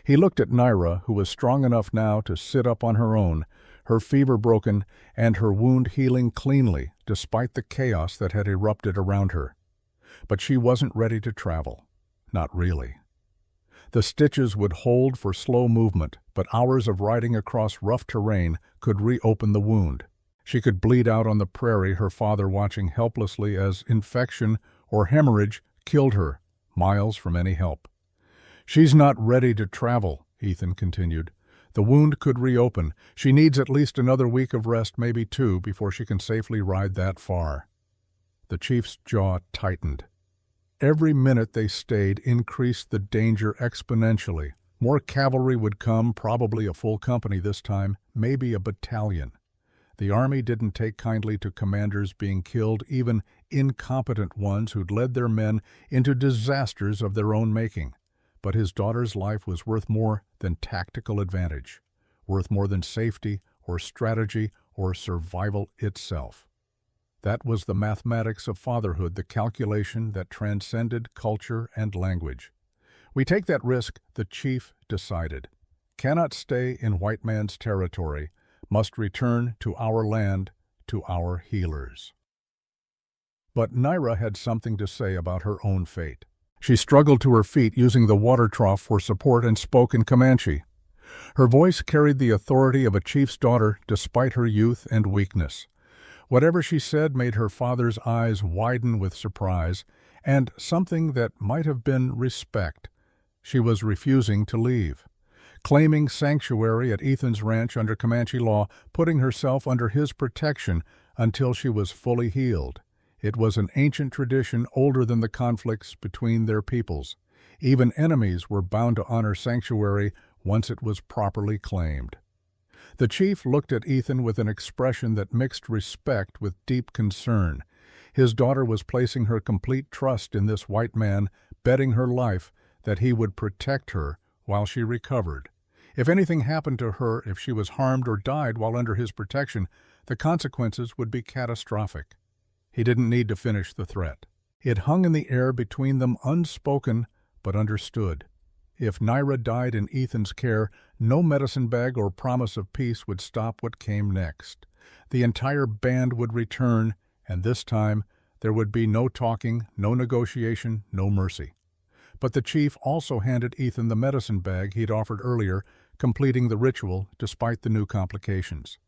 He looked at Naira, who was strong enough now to sit up on her own, her fever broken and her wound healing cleanly despite the chaos that had erupted around her. But she wasn't ready to travel. Not really. The stitches would hold for slow movement, but hours of riding across rough terrain could reopen the wound. She could bleed out on the prairie, her father watching helplessly as infection or hemorrhage killed her, miles from any help. "She's not ready to travel," Ethan continued. "The wound could reopen. She needs at least another week of rest, maybe 2, before she can safely ride that far." The chief's jaw tightened. Every minute they stayed increased the danger exponentially. More cavalry would come, probably a full company this time, maybe a battalion. The army didn't take kindly to commanders being killed, even incompetent ones who'd led their men into disasters of their own making. But his daughter's life was worth more than tactical advantage, worth more than safety or strategy or survival itself. That was the mathematics of fatherhood, the calculation that transcended culture and language. "We take that risk," the chief decided. "Cannot stay in white man's territory, must return to our land, to our healers." But Naira had something to say about her own fate. She struggled to her feet using the water trough for support and spoke in Comanche. Her voice carried the authority of a chief's daughter despite her youth and weakness. Whatever she said made her father's eyes widen with surprise and something that might have been respect. She was refusing to leave, claiming sanctuary at Ethan's ranch under Comanche law, putting herself under his protection until she was fully healed. It was an ancient tradition older than the conflicts between their peoples. Even enemies were bound to honor sanctuary once it was properly claimed. The chief looked at Ethan with an expression that mixed respect with deep concern. His daughter was placing her complete trust in this white man, betting her life that he would protect her while she recovered. If anything happened to her, if she was harmed or died while under his protection, the consequences would be catastrophic. He didn't need to finish the threat. It hung in the air between them, unspoken but understood. If Naira died in Ethan's care, no medicine bag or promise of peace would stop what came next. The entire band would return, and this time there would be no talking, no negotiation, no mercy. But the chief also handed Ethan the medicine bag he'd offered earlier, completing the ritual despite the new complications.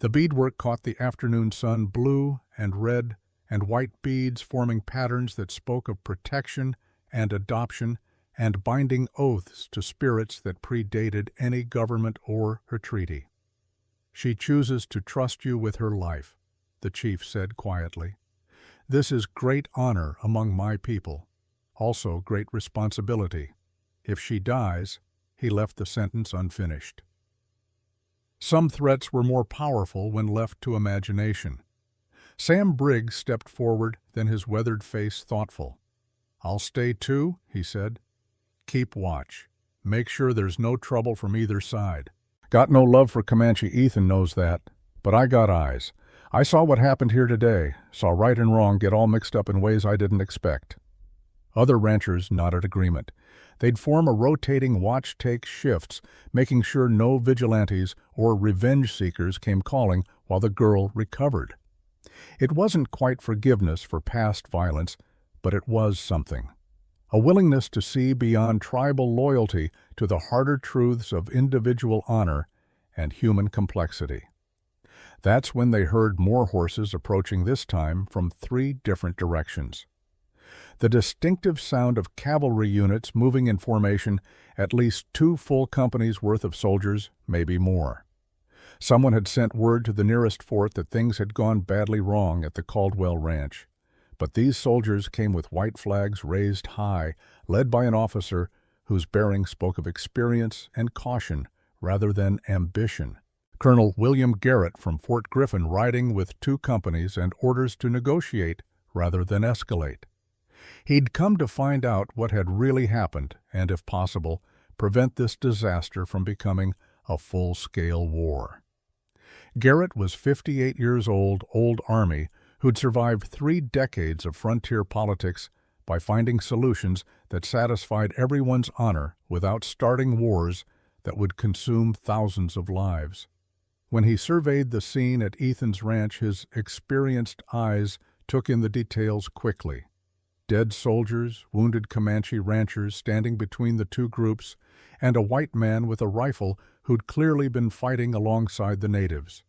The beadwork caught the afternoon sun, blue and red and white beads forming patterns that spoke of protection and adoption and binding oaths to spirits that predated any government or her treaty. "She chooses to trust you with her life," the chief said quietly. "This is great honor among my people, also great responsibility. If she dies," he left the sentence unfinished. Some threats were more powerful when left to imagination. Sam Briggs stepped forward, then his weathered face thoughtful. "I'll stay too," he said. "Keep watch. Make sure there's no trouble from either side. Got no love for Comanche, Ethan knows that, but I got eyes. I saw what happened here today, saw right and wrong get all mixed up in ways I didn't expect." Other ranchers nodded agreement. They'd form a rotating watch-take shifts, making sure no vigilantes or revenge seekers came calling while the girl recovered. It wasn't quite forgiveness for past violence, but it was something. A willingness to see beyond tribal loyalty to the harder truths of individual honor and human complexity. That's when they heard more horses approaching, this time from 3 different directions. The distinctive sound of cavalry units moving in formation, at least 2 full companies worth of soldiers, maybe more. Someone had sent word to the nearest fort that things had gone badly wrong at the Caldwell Ranch. But these soldiers came with white flags raised high, led by an officer whose bearing spoke of experience and caution rather than ambition. Colonel William Garrett from Fort Griffin, riding with 2 companies and orders to negotiate rather than escalate. He'd come to find out what had really happened and, if possible, prevent this disaster from becoming a full-scale war. Garrett was 58 years old Army, who'd survived 3 decades of frontier politics by finding solutions that satisfied everyone's honor without starting wars that would consume thousands of lives. When he surveyed the scene at Ethan's ranch, his experienced eyes took in the details quickly. Dead soldiers, wounded Comanche ranchers standing between the 2 groups, and a white man with a rifle who'd clearly been fighting alongside the natives.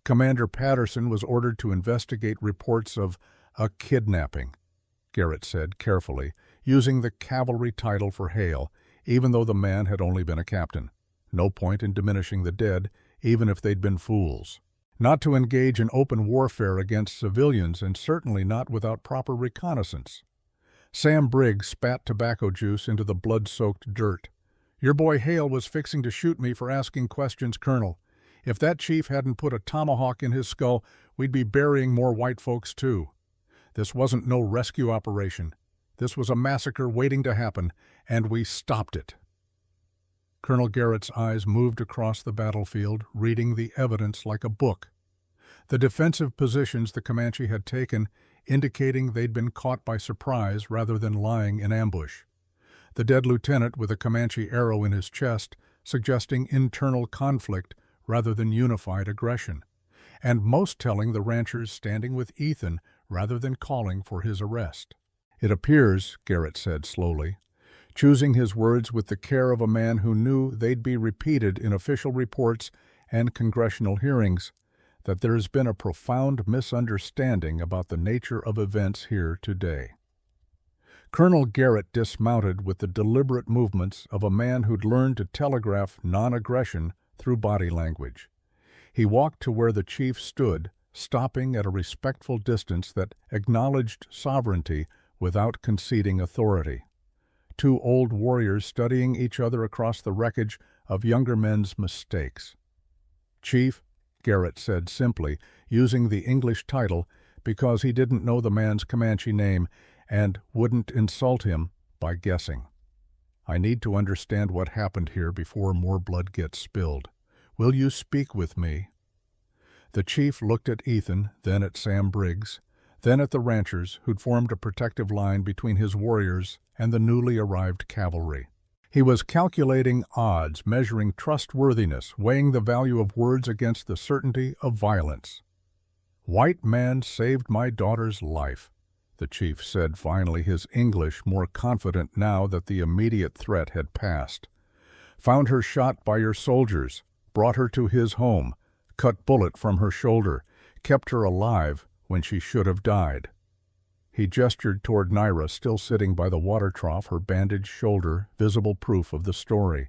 Commander Patterson was ordered to investigate reports of a kidnapping, Garrett said carefully, using the cavalry title for Hale, even though the man had only been a captain. No point in diminishing the dead, even if they'd been fools. Not to engage in open warfare against civilians, and certainly not without proper reconnaissance. Sam Briggs spat tobacco juice into the blood-soaked dirt. "Your boy Hale was fixing to shoot me for asking questions, Colonel. If that chief hadn't put a tomahawk in his skull, we'd be burying more white folks too. This wasn't no rescue operation. This was a massacre waiting to happen, and we stopped it." Colonel Garrett's eyes moved across the battlefield, reading the evidence like a book. The defensive positions the Comanche had taken, indicating they'd been caught by surprise rather than lying in ambush. The dead lieutenant with a Comanche arrow in his chest, suggesting internal conflict rather than unified aggression. And most telling, the ranchers standing with Ethan rather than calling for his arrest. "It appears," Garrett said slowly, choosing his words with the care of a man who knew they'd be repeated in official reports and congressional hearings, that there has been a profound misunderstanding about the nature of events here today. Colonel Garrett dismounted with the deliberate movements of a man who'd learned to telegraph non-aggression through body language. He walked to where the chief stood, stopping at a respectful distance that acknowledged sovereignty without conceding authority. 2 old warriors studying each other across the wreckage of younger men's mistakes. "Chief," Garrett said simply, using the English title because he didn't know the man's Comanche name and wouldn't insult him by guessing. "I need to understand what happened here before more blood gets spilled. Will you speak with me?" The chief looked at Ethan, then at Sam Briggs, then at the ranchers who'd formed a protective line between his warriors and the newly arrived cavalry. He was calculating odds, measuring trustworthiness, weighing the value of words against the certainty of violence. "White man saved my daughter's life," the the chief said finally, his English more confident now that the immediate threat had passed. "Found her shot by your soldiers, brought her to his home, cut bullet from her shoulder, kept her alive when she should have died." He gestured toward Naira, still sitting by the water trough, her bandaged shoulder visible proof of the story.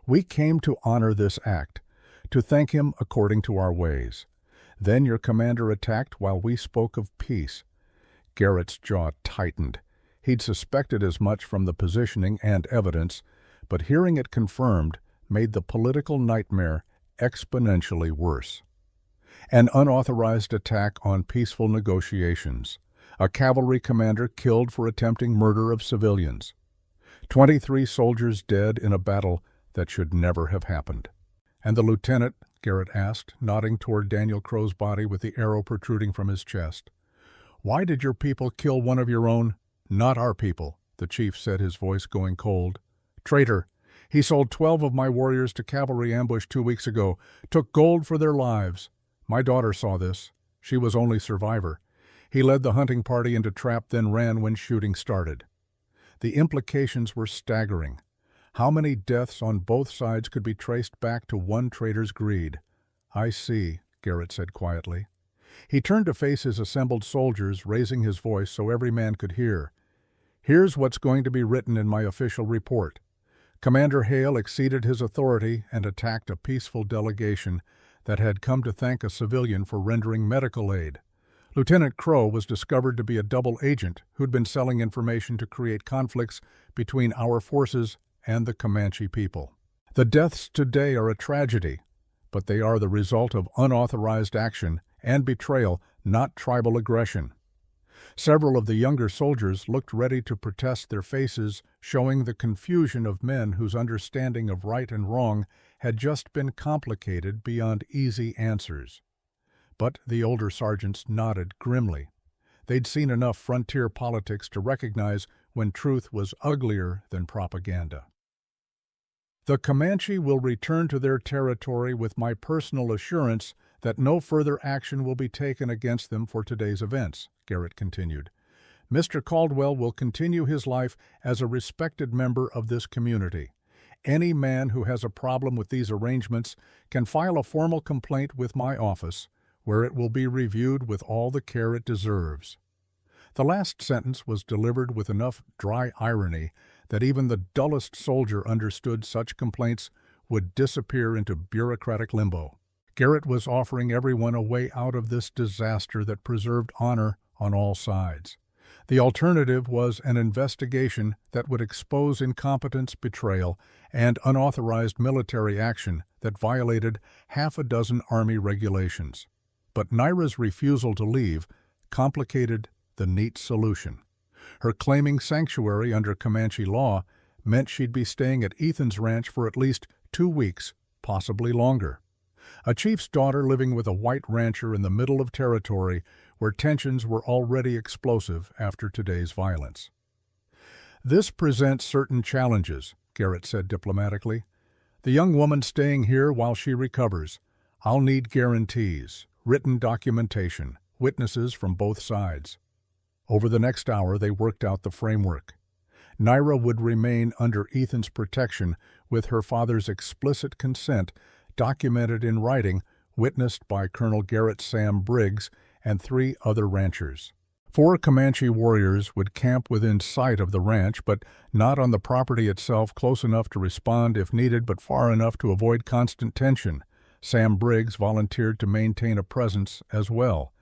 "We came to honor this act, to thank him according to our ways. Then your commander attacked while we spoke of peace." Garrett's jaw tightened. He'd suspected as much from the positioning and evidence, but hearing it confirmed made the political nightmare exponentially worse. An unauthorized attack on peaceful negotiations. A cavalry commander killed for attempting murder of civilians. 23 soldiers dead in a battle that should never have happened. "And the lieutenant?" Garrett asked, nodding toward Daniel Crow's body with the arrow protruding from his chest. "Why did your people kill one of your own?" "Not our people," the chief said, his voice going cold. "Traitor! He sold 12 of my warriors to cavalry ambush 2 weeks ago, took gold for their lives. My daughter saw this. She was only survivor. He led the hunting party into trap, then ran when shooting started." The implications were staggering. How many deaths on both sides could be traced back to one traitor's greed? "I see," Garrett said quietly. He turned to face his assembled soldiers, raising his voice so every man could hear. "Here's what's going to be written in my official report. Commander Hale exceeded his authority and attacked a peaceful delegation that had come to thank a civilian for rendering medical aid. Lieutenant Crow was discovered to be a double agent who'd been selling information to create conflicts between our forces and the Comanche people. The deaths today are a tragedy, but they are the result of unauthorized action and betrayal, not tribal aggression." Several of the younger soldiers looked ready to protest, their faces showing the confusion of men whose understanding of right and wrong had just been complicated beyond easy answers. But the older sergeants nodded grimly. They'd seen enough frontier politics to recognize when truth was uglier than propaganda. "The Comanche will return to their territory with my personal assurance that no further action will be taken against them for today's events," Garrett continued. "Mr. Caldwell will continue his life as a respected member of this community. Any man who has a problem with these arrangements can file a formal complaint with my office, where it will be reviewed with all the care it deserves." The last sentence was delivered with enough dry irony that even the dullest soldier understood such complaints would disappear into bureaucratic limbo. Garrett was offering everyone a way out of this disaster that preserved honor on all sides. The alternative was an investigation that would expose incompetence, betrayal, and unauthorized military action that violated half a dozen Army regulations. But Naira's refusal to leave complicated the neat solution. Her claiming sanctuary under Comanche law meant she'd be staying at Ethan's ranch for at least 2 weeks, possibly longer. A chief's daughter living with a white rancher in the middle of territory where tensions were already explosive after today's violence. "This presents certain challenges," Garrett said diplomatically. "The young woman staying here while she recovers. I'll need guarantees, written documentation, witnesses from both sides." Over the next hour they worked out the framework. Naira would remain under Ethan's protection with her father's explicit consent, documented in writing, witnessed by Colonel Garrett Sam Briggs and 3 other ranchers. 4 Comanche warriors would camp within sight of the ranch, but not on the property itself, close enough to respond if needed but far enough to avoid constant tension. Sam Briggs volunteered to maintain a presence as well,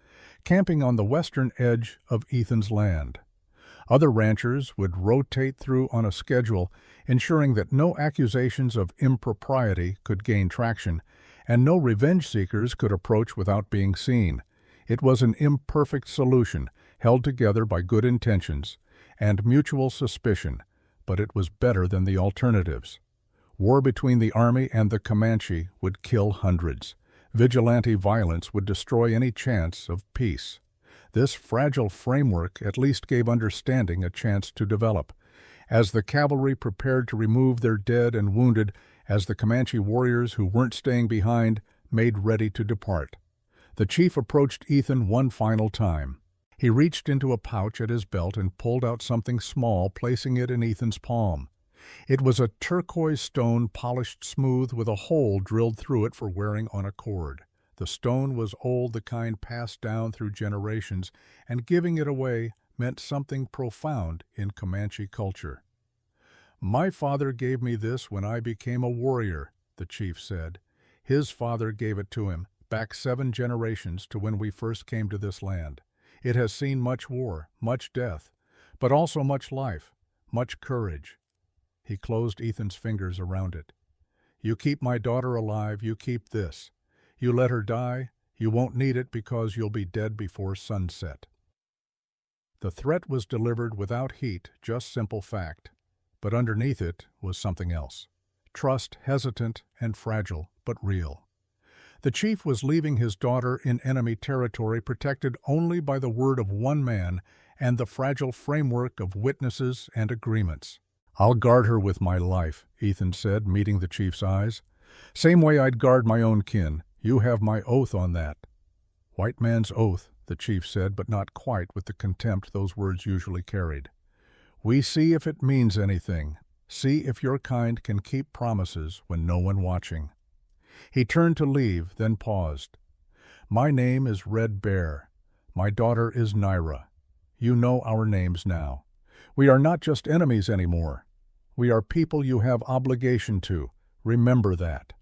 camping on the western edge of Ethan's land. Other ranchers would rotate through on a schedule, ensuring that no accusations of impropriety could gain traction, and no revenge seekers could approach without being seen. It was an imperfect solution, held together by good intentions and mutual suspicion, but it was better than the alternatives. War between the Army and the Comanche would kill hundreds. Vigilante violence would destroy any chance of peace. This fragile framework at least gave understanding a chance to develop. As the cavalry prepared to remove their dead and wounded, as the Comanche warriors who weren't staying behind made ready to depart, the chief approached Ethan one final time. He reached into a pouch at his belt and pulled out something small, placing it in Ethan's palm. It was a turquoise stone polished smooth with a hole drilled through it for wearing on a cord. The stone was old, the kind passed down through generations, and giving it away meant something profound in Comanche culture. "My father gave me this when I became a warrior," the chief said. "His father gave it to him, back 7 generations to when we first came to this land. It has seen much war, much death, but also much life, much courage." He closed Ethan's fingers around it. "You keep my daughter alive, you keep this. You let her die, you won't need it because you'll be dead before sunset." The threat was delivered without heat, just simple fact. But underneath it was something else. Trust, hesitant and fragile, but real. The chief was leaving his daughter in enemy territory, protected only by the word of one man and the fragile framework of witnesses and agreements. "I'll guard her with my life," Ethan said, meeting the chief's eyes. "Same way I'd guard my own kin. You have my oath on that." "White man's oath," the chief said, but not quite with the contempt those words usually carried. "We see if it means anything. See if your kind can keep promises when no one watching." He turned to leave, then paused. "My name is Red Bear. My daughter is Naira. You know our names now. We are not just enemies anymore. We are people you have obligation to. Remember that."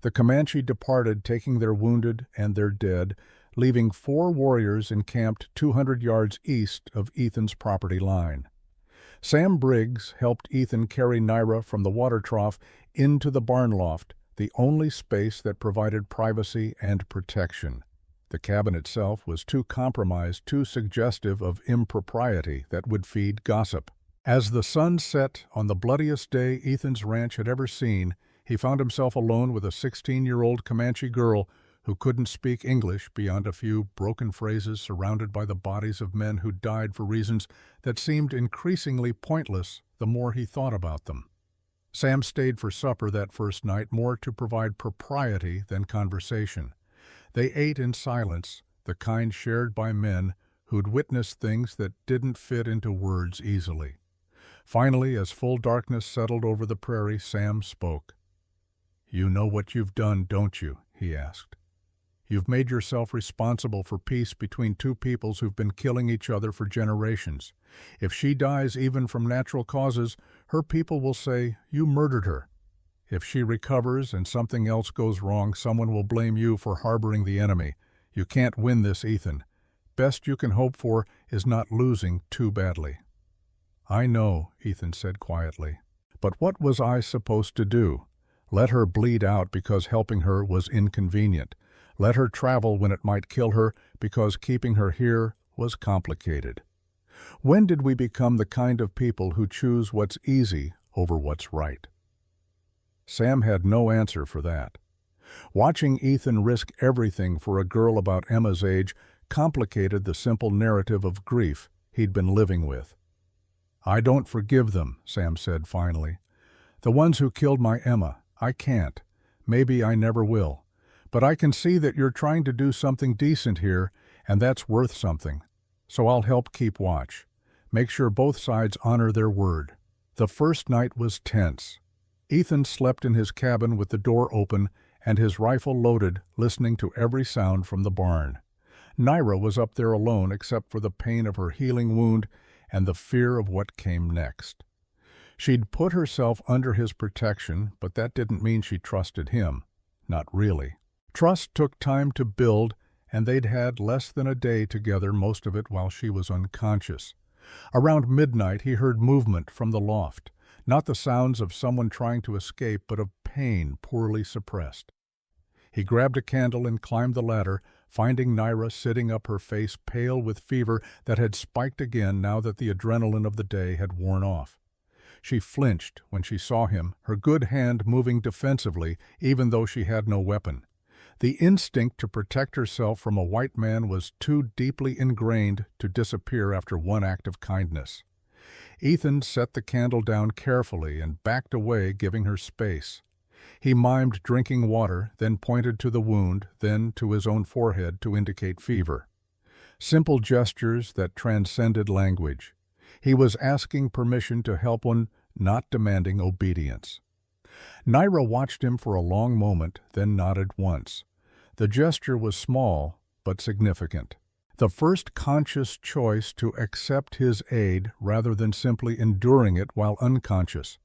The Comanche departed, taking their wounded and their dead, leaving 4 warriors encamped 200 yards east of Ethan's property line. Sam Briggs helped Ethan carry Naira from the water trough into the barn loft, the only space that provided privacy and protection. The cabin itself was too compromised, too suggestive of impropriety that would feed gossip. As the sun set on the bloodiest day Ethan's ranch had ever seen, he found himself alone with a 16-year-old Comanche girl who couldn't speak English beyond a few broken phrases, surrounded by the bodies of men who died for reasons that seemed increasingly pointless the more he thought about them. Sam stayed for supper that first night, more to provide propriety than conversation. They ate in silence, the kind shared by men who'd witnessed things that didn't fit into words easily. Finally, as full darkness settled over the prairie, Sam spoke. "You know what you've done, don't you?" he asked. "You've made yourself responsible for peace between 2 peoples who've been killing each other for generations. If she dies even from natural causes, her people will say, 'You murdered her.' If she recovers and something else goes wrong, someone will blame you for harboring the enemy. You can't win this, Ethan. Best you can hope for is not losing too badly." "I know," Ethan said quietly. "But what was I supposed to do? Let her bleed out because helping her was inconvenient. Let her travel when it might kill her because keeping her here was complicated. When did we become the kind of people who choose what's easy over what's right?" Sam had no answer for that. Watching Ethan risk everything for a girl about Emma's age complicated the simple narrative of grief he'd been living with. "I don't forgive them," Sam said finally. "The ones who killed my Emma. I can't. Maybe I never will. But I can see that you're trying to do something decent here, and that's worth something. So I'll help keep watch. Make sure both sides honor their word." The first night was tense. Ethan slept in his cabin with the door open and his rifle loaded, listening to every sound from the barn. Naira was up there alone except for the pain of her healing wound and the fear of what came next. She'd put herself under his protection, but that didn't mean she trusted him. Not really. Trust took time to build, and they'd had less than a day together, most of it while she was unconscious. Around midnight he heard movement from the loft, not the sounds of someone trying to escape, but of pain poorly suppressed. He grabbed a candle and climbed the ladder, finding Naira sitting up, her face pale with fever that had spiked again now that the adrenaline of the day had worn off. She flinched when she saw him, her good hand moving defensively even though she had no weapon. The instinct to protect herself from a white man was too deeply ingrained to disappear after one act of kindness. Ethan set the candle down carefully and backed away, giving her space. He mimed drinking water, then pointed to the wound, then to his own forehead to indicate fever. simple gestures that transcended language. He was asking permission to help one, not demanding obedience. Naira watched him for a long moment, then nodded once. The gesture was small, but significant. The first conscious choice to accept his aid rather than simply enduring it while unconscious.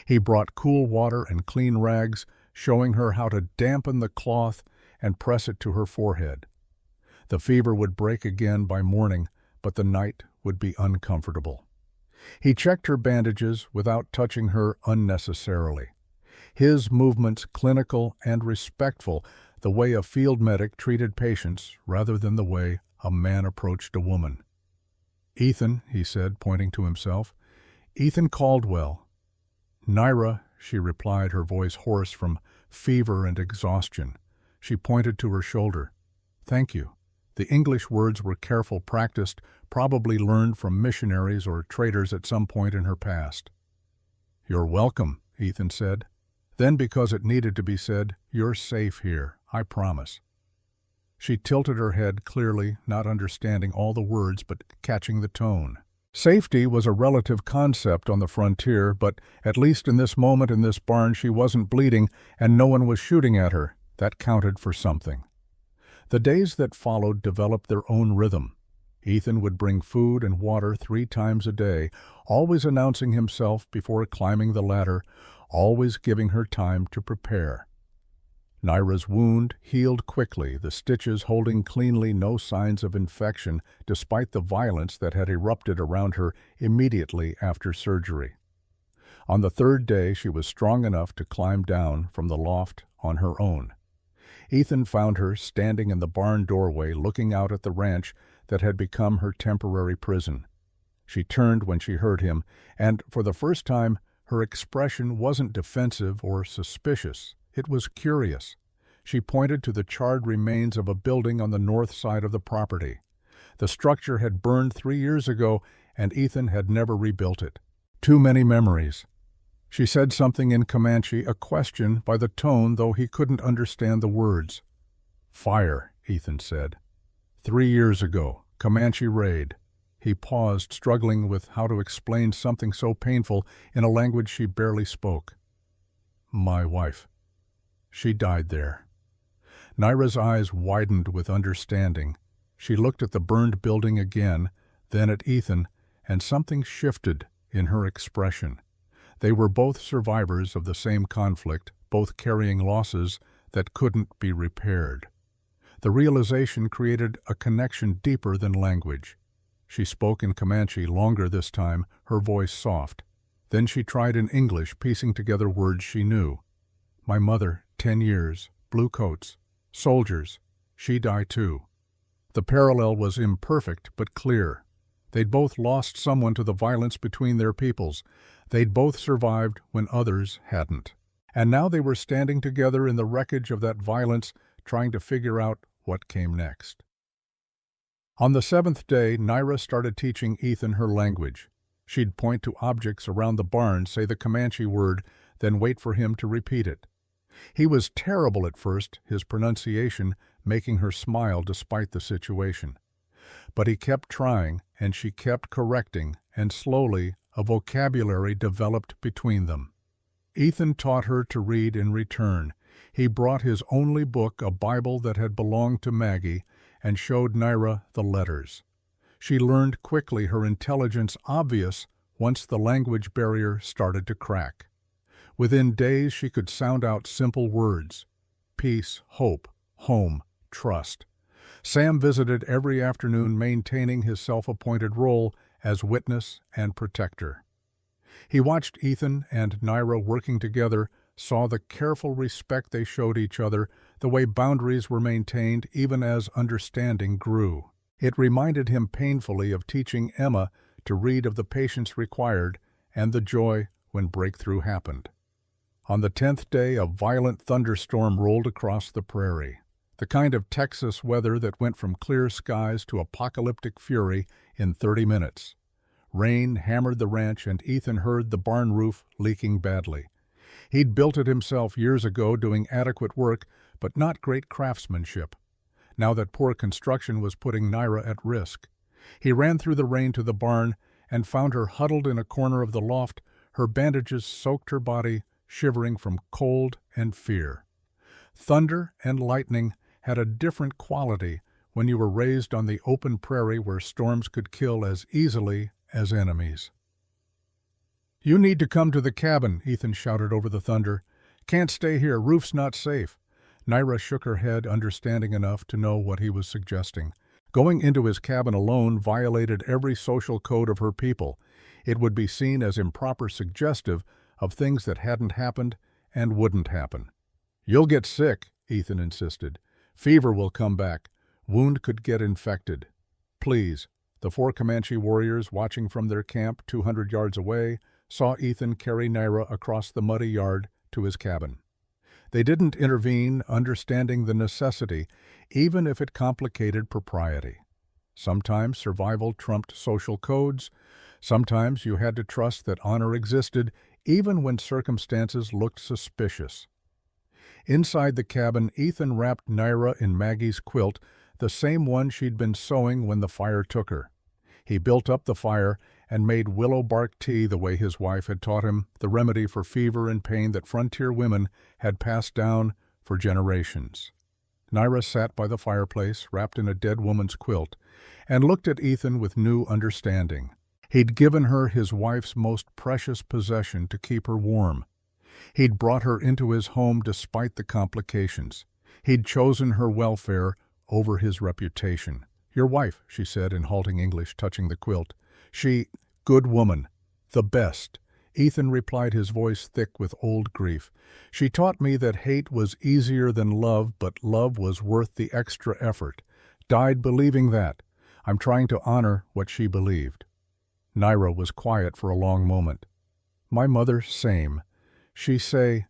He brought cool water and clean rags, showing her how to dampen the cloth and press it to her forehead. The fever would break again by morning, but the night would be uncomfortable. He checked her bandages without touching her unnecessarily. His movements clinical and respectful, the way a field medic treated patients rather than the way a man approached a woman. "Ethan," he said, pointing to himself. "Ethan Caldwell." "Naira," she replied, her voice hoarse from fever and exhaustion. She pointed to her shoulder. "Thank you." The English words were careful, practiced, probably learned from missionaries or traders at some point in her past. "You're welcome," Ethan said. Then, because it needed to be said, "You're safe here, I promise." She tilted her head clearly, not understanding all the words but catching the tone. Safety was a relative concept on the frontier, but at least in this moment in this barn she wasn't bleeding and no one was shooting at her. That counted for something. The days that followed developed their own rhythm. Ethan would bring food and water 3 times a day, always announcing himself before climbing the ladder, always giving her time to prepare. Naira's wound healed quickly, the stitches holding cleanly, no signs of infection, despite the violence that had erupted around her immediately after surgery. On the 3rd day, she was strong enough to climb down from the loft on her own. Ethan found her standing in the barn doorway, looking out at the ranch that had become her temporary prison. She turned when she heard him, and for the first time, her expression wasn't defensive or suspicious. It was curious. She pointed to the charred remains of a building on the north side of the property. The structure had burned 3 years ago, and Ethan had never rebuilt it. Too many memories. She said something in Comanche, a question by the tone, though he couldn't understand the words. "Fire," Ethan said. 3 years ago, Comanche raid." He paused, struggling with how to explain something so painful in a language she barely spoke. "My wife. She died there." Naira's eyes widened with understanding. She looked at the burned building again, then at Ethan, and something shifted in her expression. They were both survivors of the same conflict, both carrying losses that couldn't be repaired. The realization created a connection deeper than language. She spoke in Comanche, longer this time, her voice soft. Then she tried in English, piecing together words she knew. "My mother, 10 years, blue coats, soldiers, she died too." The parallel was imperfect but clear. They'd both lost someone to the violence between their peoples. They'd both survived when others hadn't. And now they were standing together in the wreckage of that violence, trying to figure out what came next. On the 7th day, Naira started teaching Ethan her language. She'd point to objects around the barn, say the Comanche word, then wait for him to repeat it. He was terrible at first, his pronunciation making her smile despite the situation. But he kept trying, and she kept correcting, and slowly a vocabulary developed between them. Ethan taught her to read in return. He brought his only book, a Bible that had belonged to Maggie, and showed Naira the letters. She learned quickly, her intelligence obvious once the language barrier started to crack. Within days she could sound out simple words: peace, hope, home, trust. Sam visited every afternoon, maintaining his self-appointed role as witness and protector. He watched Ethan and Naira working together, saw the careful respect they showed each other, the way boundaries were maintained even as understanding grew. It reminded him painfully of teaching Emma to read of the patience required and the joy when breakthrough happened. On the 10th day, a violent thunderstorm rolled across the prairie. The kind of Texas weather that went from clear skies to apocalyptic fury in 30 minutes. Rain hammered the ranch, and Ethan heard the barn roof leaking badly. He'd built it himself years ago, doing adequate work, but not great craftsmanship. now that poor construction was putting Naira at risk. He ran through the rain to the barn and found her huddled in a corner of the loft, her bandages soaked her body, shivering from cold and fear. Thunder and lightning had a different quality when you were raised on the open prairie where storms could kill as easily as enemies. "You need to come to the cabin," Ethan shouted over the thunder. "Can't stay here, roof's not safe." Naira shook her head, understanding enough to know what he was suggesting. Going into his cabin alone violated every social code of her people. It would be seen as improper, suggestive of things that hadn't happened and wouldn't happen. "You'll get sick," Ethan insisted. "Fever will come back. Wound could get infected. Please." The 4 Comanche warriors, watching from their camp 200 yards away, saw Ethan carry Naira across the muddy yard to his cabin. They didn't intervene, understanding the necessity, even if it complicated propriety. Sometimes survival trumped social codes. Sometimes you had to trust that honor existed, even when circumstances looked suspicious. Inside the cabin, Ethan wrapped Naira in Maggie's quilt, the same one she'd been sewing when the fire took her. He built up the fire and made willow bark tea the way his wife had taught him, the remedy for fever and pain that frontier women had passed down for generations. Naira sat by the fireplace, wrapped in a dead woman's quilt, and looked at Ethan with new understanding. He'd given her his wife's most precious possession to keep her warm. He'd brought her into his home despite the complications. He'd chosen her welfare over his reputation. "Your wife," she said in halting English, touching the quilt. Good woman. The best." Ethan replied, his voice thick with old grief. "She taught me that hate was easier than love, but love was worth the extra effort. Died believing that. I'm trying to honor what she believed." Naira was quiet for a long moment. "My mother, same. She say,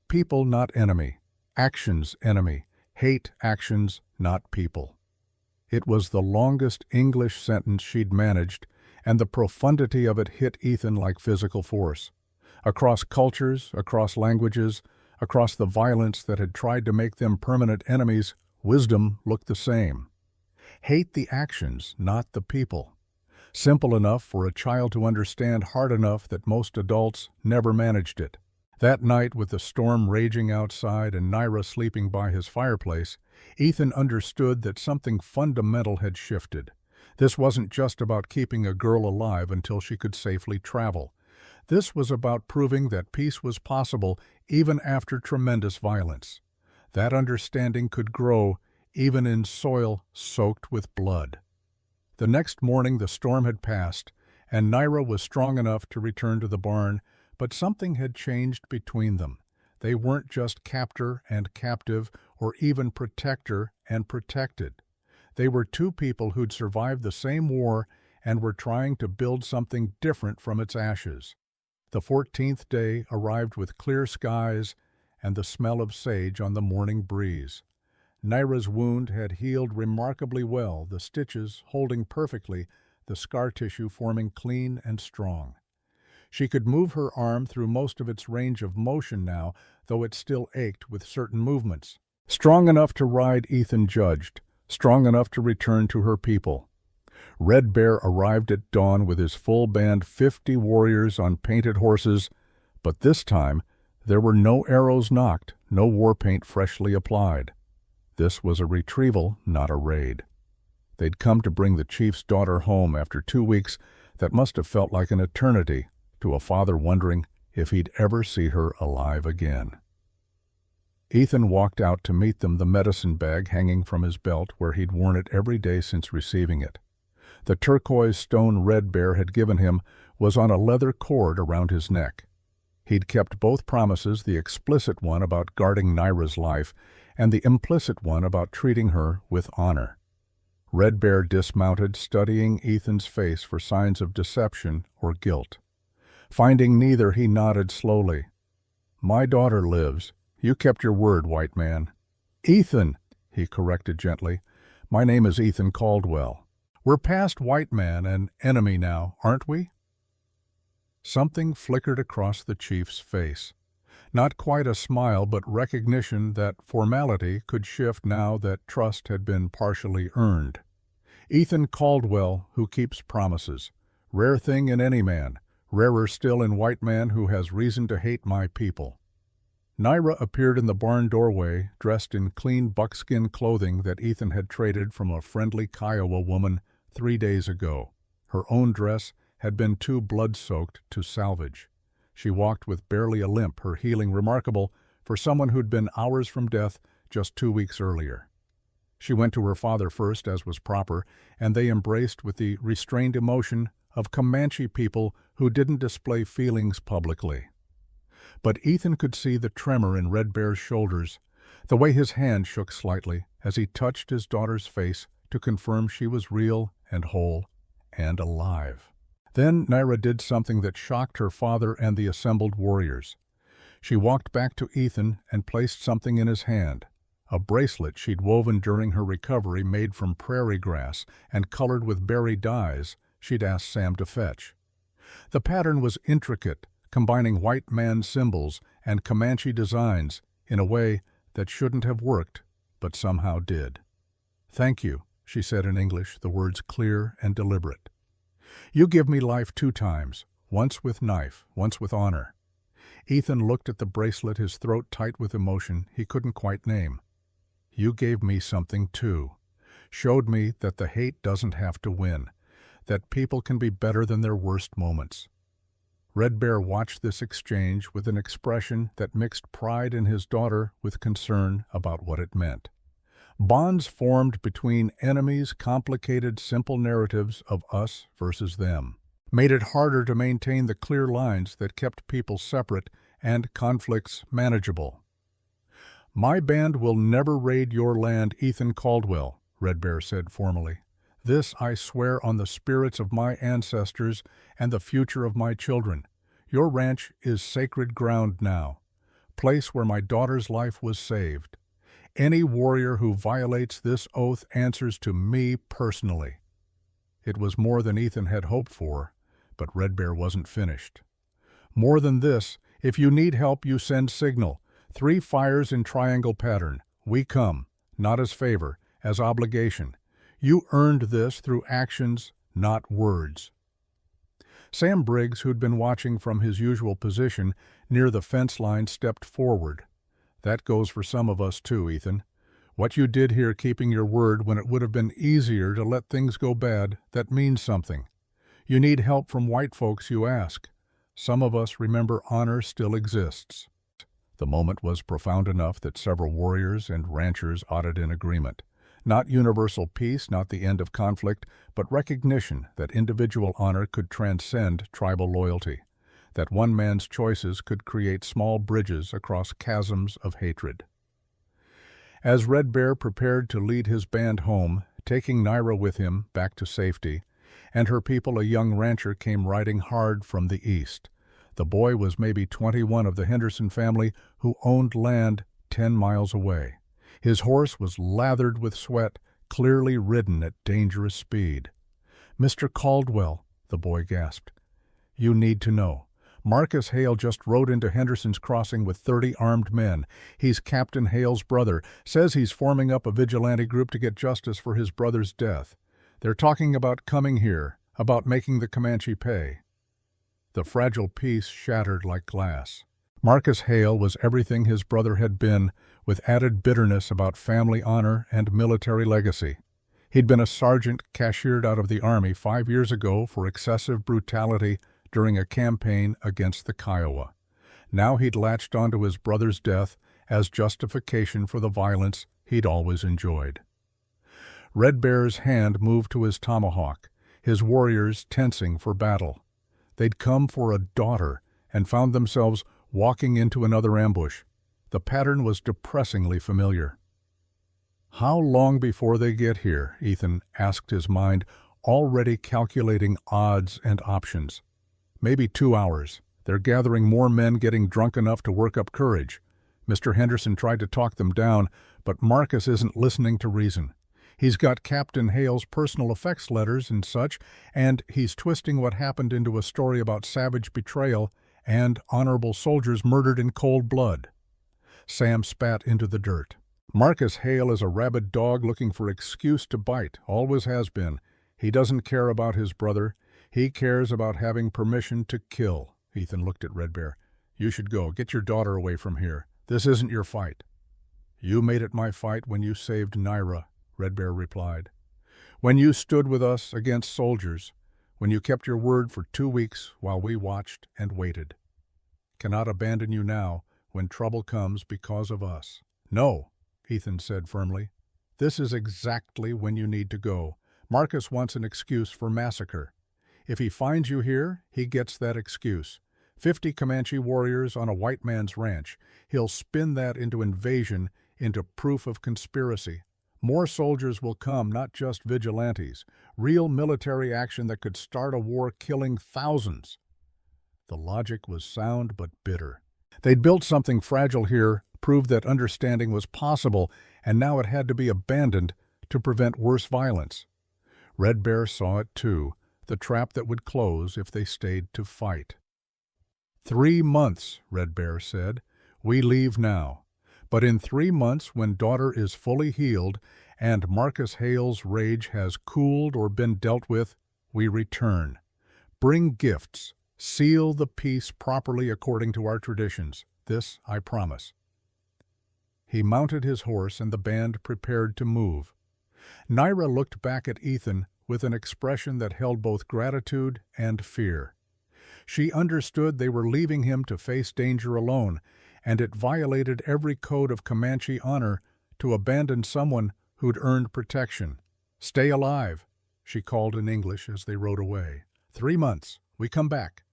people not enemy, actions enemy, hate actions, not people." It was the longest English sentence she'd managed, and the profundity of it hit Ethan like physical force. Across cultures, across languages, across the violence that had tried to make them permanent enemies, wisdom looked the same. Hate the actions, not the people. Simple enough for a child to understand, hard enough that most adults never managed it. That night, with the storm raging outside and Naira sleeping by his fireplace, Ethan understood that something fundamental had shifted. This wasn't just about keeping a girl alive until she could safely travel. This was about proving that peace was possible even after tremendous violence. That understanding could grow even in soil soaked with blood. The next morning the storm had passed, and Naira was strong enough to return to the barn, but something had changed between them. They weren't just captor and captive, or even protector and protected. They were 2 people who'd survived the same war and were trying to build something different from its ashes. The 14th day arrived with clear skies and the smell of sage on the morning breeze. Naira's wound had healed remarkably well, the stitches holding perfectly, the scar tissue forming clean and strong. She could move her arm through most of its range of motion now, though it still ached with certain movements. Strong enough to ride, Ethan judged. Strong enough to return to her people. Red Bear arrived at dawn with his full band, 50 warriors on painted horses, but this time there were no arrows nocked, no war paint freshly applied. This was a retrieval, not a raid. They'd come to bring the chief's daughter home after 2 weeks that must have felt like an eternity to a father wondering if he'd ever see her alive again. Ethan walked out to meet them, the medicine bag hanging from his belt where he'd worn it every day since receiving it. The turquoise stone Red Bear had given him was on a leather cord around his neck. He'd kept both promises, the explicit one about guarding Naira's life and the implicit one about treating her with honor. Red Bear dismounted, studying Ethan's face for signs of deception or guilt. Finding neither, he nodded slowly. "My daughter lives. You kept your word, white man." "Ethan," he corrected gently. "My name is Ethan Caldwell. We're past white man and enemy now, aren't we?" Something flickered across the chief's face. Not quite a smile, but recognition that formality could shift now that trust had been partially earned. Ethan Caldwell, who keeps promises. Rare thing in any man, rarer still in white man who has reason to hate my people. Naira appeared in the barn doorway, dressed in clean buckskin clothing that Ethan had traded from a friendly Kiowa woman 3 days ago. Her own dress had been too blood-soaked to salvage. She walked with barely a limp, her healing remarkable for someone who'd been hours from death just 2 weeks earlier. She went to her father first, as was proper, and they embraced with the restrained emotion of Comanche people who didn't display feelings publicly. But Ethan could see the tremor in Red Bear's shoulders, the way his hand shook slightly as he touched his daughter's face to confirm she was real and whole and alive. Then Naira did something that shocked her father and the assembled warriors. She walked back to Ethan and placed something in his hand, a bracelet she'd woven during her recovery made from prairie grass and colored with berry dyes she'd asked Sam to fetch. The pattern was intricate, combining white man symbols and Comanche designs in a way that shouldn't have worked, but somehow did. "Thank you," she said in English, the words clear and deliberate. "You give me life 2 times, once with knife, once with honor." Ethan looked at the bracelet, his throat tight with emotion he couldn't quite name. "You gave me something too. Showed me that the hate doesn't have to win, that people can be better than their worst moments." Red Bear watched this exchange with an expression that mixed pride in his daughter with concern about what it meant. Bonds formed between enemies complicated simple narratives of us versus them, made it harder to maintain the clear lines that kept people separate and conflicts manageable. "My band will never raid your land, Ethan Caldwell," Red Bear said formally. "This I swear on the spirits of my ancestors and the future of my children. Your ranch is sacred ground now, place where my daughter's life was saved. Any warrior who violates this oath answers to me personally." It was more than Ethan had hoped for, but Red Bear wasn't finished. "More than this, if you need help, you send signal. 3 fires in triangle pattern. We come, not as favor, as obligation. You earned this through actions, not words." Sam Briggs, who'd been watching from his usual position near the fence line, stepped forward. "That goes for some of us too, Ethan. What you did here, keeping your word when it would have been easier to let things go bad, that means something. You need help from white folks, you ask. Some of us remember honor still exists." The moment was profound enough that several warriors and ranchers nodded in agreement. Not universal peace, not the end of conflict, but recognition that individual honor could transcend tribal loyalty, that one man's choices could create small bridges across chasms of hatred. As Red Bear prepared to lead his band home, taking Naira with him back to safety, and her people, a young rancher, came riding hard from the east. The boy was maybe 21 of the Henderson family who owned land 10 miles away. His horse was lathered with sweat, clearly ridden at dangerous speed. "Mr. Caldwell," the boy gasped. "You need to know. Marcus Hale just rode into Henderson's Crossing with 30 armed men. He's Captain Hale's brother. Says he's forming up a vigilante group to get justice for his brother's death. They're talking about coming here, about making the Comanche pay." The fragile peace shattered like glass. Marcus Hale was everything his brother had been, with added bitterness about family honor and military legacy. He'd been a sergeant cashiered out of the Army 5 years ago for excessive brutality during a campaign against the Kiowa. Now he'd latched onto his brother's death as justification for the violence he'd always enjoyed. Red Bear's hand moved to his tomahawk, his warriors tensing for battle. They'd come for a daughter and found themselves walking into another ambush. The pattern was depressingly familiar. "How long before they get here?" Ethan asked his mind, already calculating odds and options. "Maybe 2 hours. They're gathering more men, getting drunk enough to work up courage. Mr. Henderson tried to talk them down, but Marcus isn't listening to reason. He's got Captain Hale's personal effects letters and such, and he's twisting what happened into a story about savage betrayal and honorable soldiers murdered in cold blood. Sam spat into the dirt. Marcus Hale is a rabid dog looking for excuse to bite, always has been. He doesn't care about his brother. He cares about having permission to kill. Ethan looked at Red Bear. You should go. Get your daughter away from here. This isn't your fight. You made it my fight when you saved Naira, Red Bear replied. When you stood with us against soldiers, when you kept your word for 2 weeks while we watched and waited. Cannot abandon you now when trouble comes because of us. No, Ethan said firmly. This is exactly when you need to go. Marcus wants an excuse for massacre. If he finds you here, he gets that excuse. 50 Comanche warriors on a white man's ranch. He'll spin that into invasion, into proof of conspiracy. More soldiers will come, not just vigilantes. Real military action that could start a war killing thousands. The logic was sound but bitter. They'd built something fragile here, proved that understanding was possible, and now it had to be abandoned to prevent worse violence. Red Bear saw it too, the trap that would close if they stayed to fight. 3 months, Red Bear said. We leave now. But in 3 months, when daughter is fully healed and Marcus Hale's rage has cooled or been dealt with, we return. Bring gifts. Seal the peace properly according to our traditions. This I promise. He mounted his horse and the band prepared to move. Naira looked back at Ethan with an expression that held both gratitude and fear. She understood they were leaving him to face danger alone, and it violated every code of Comanche honor to abandon someone who'd earned protection. Stay alive, she called in English as they rode away. 3 months. We come back.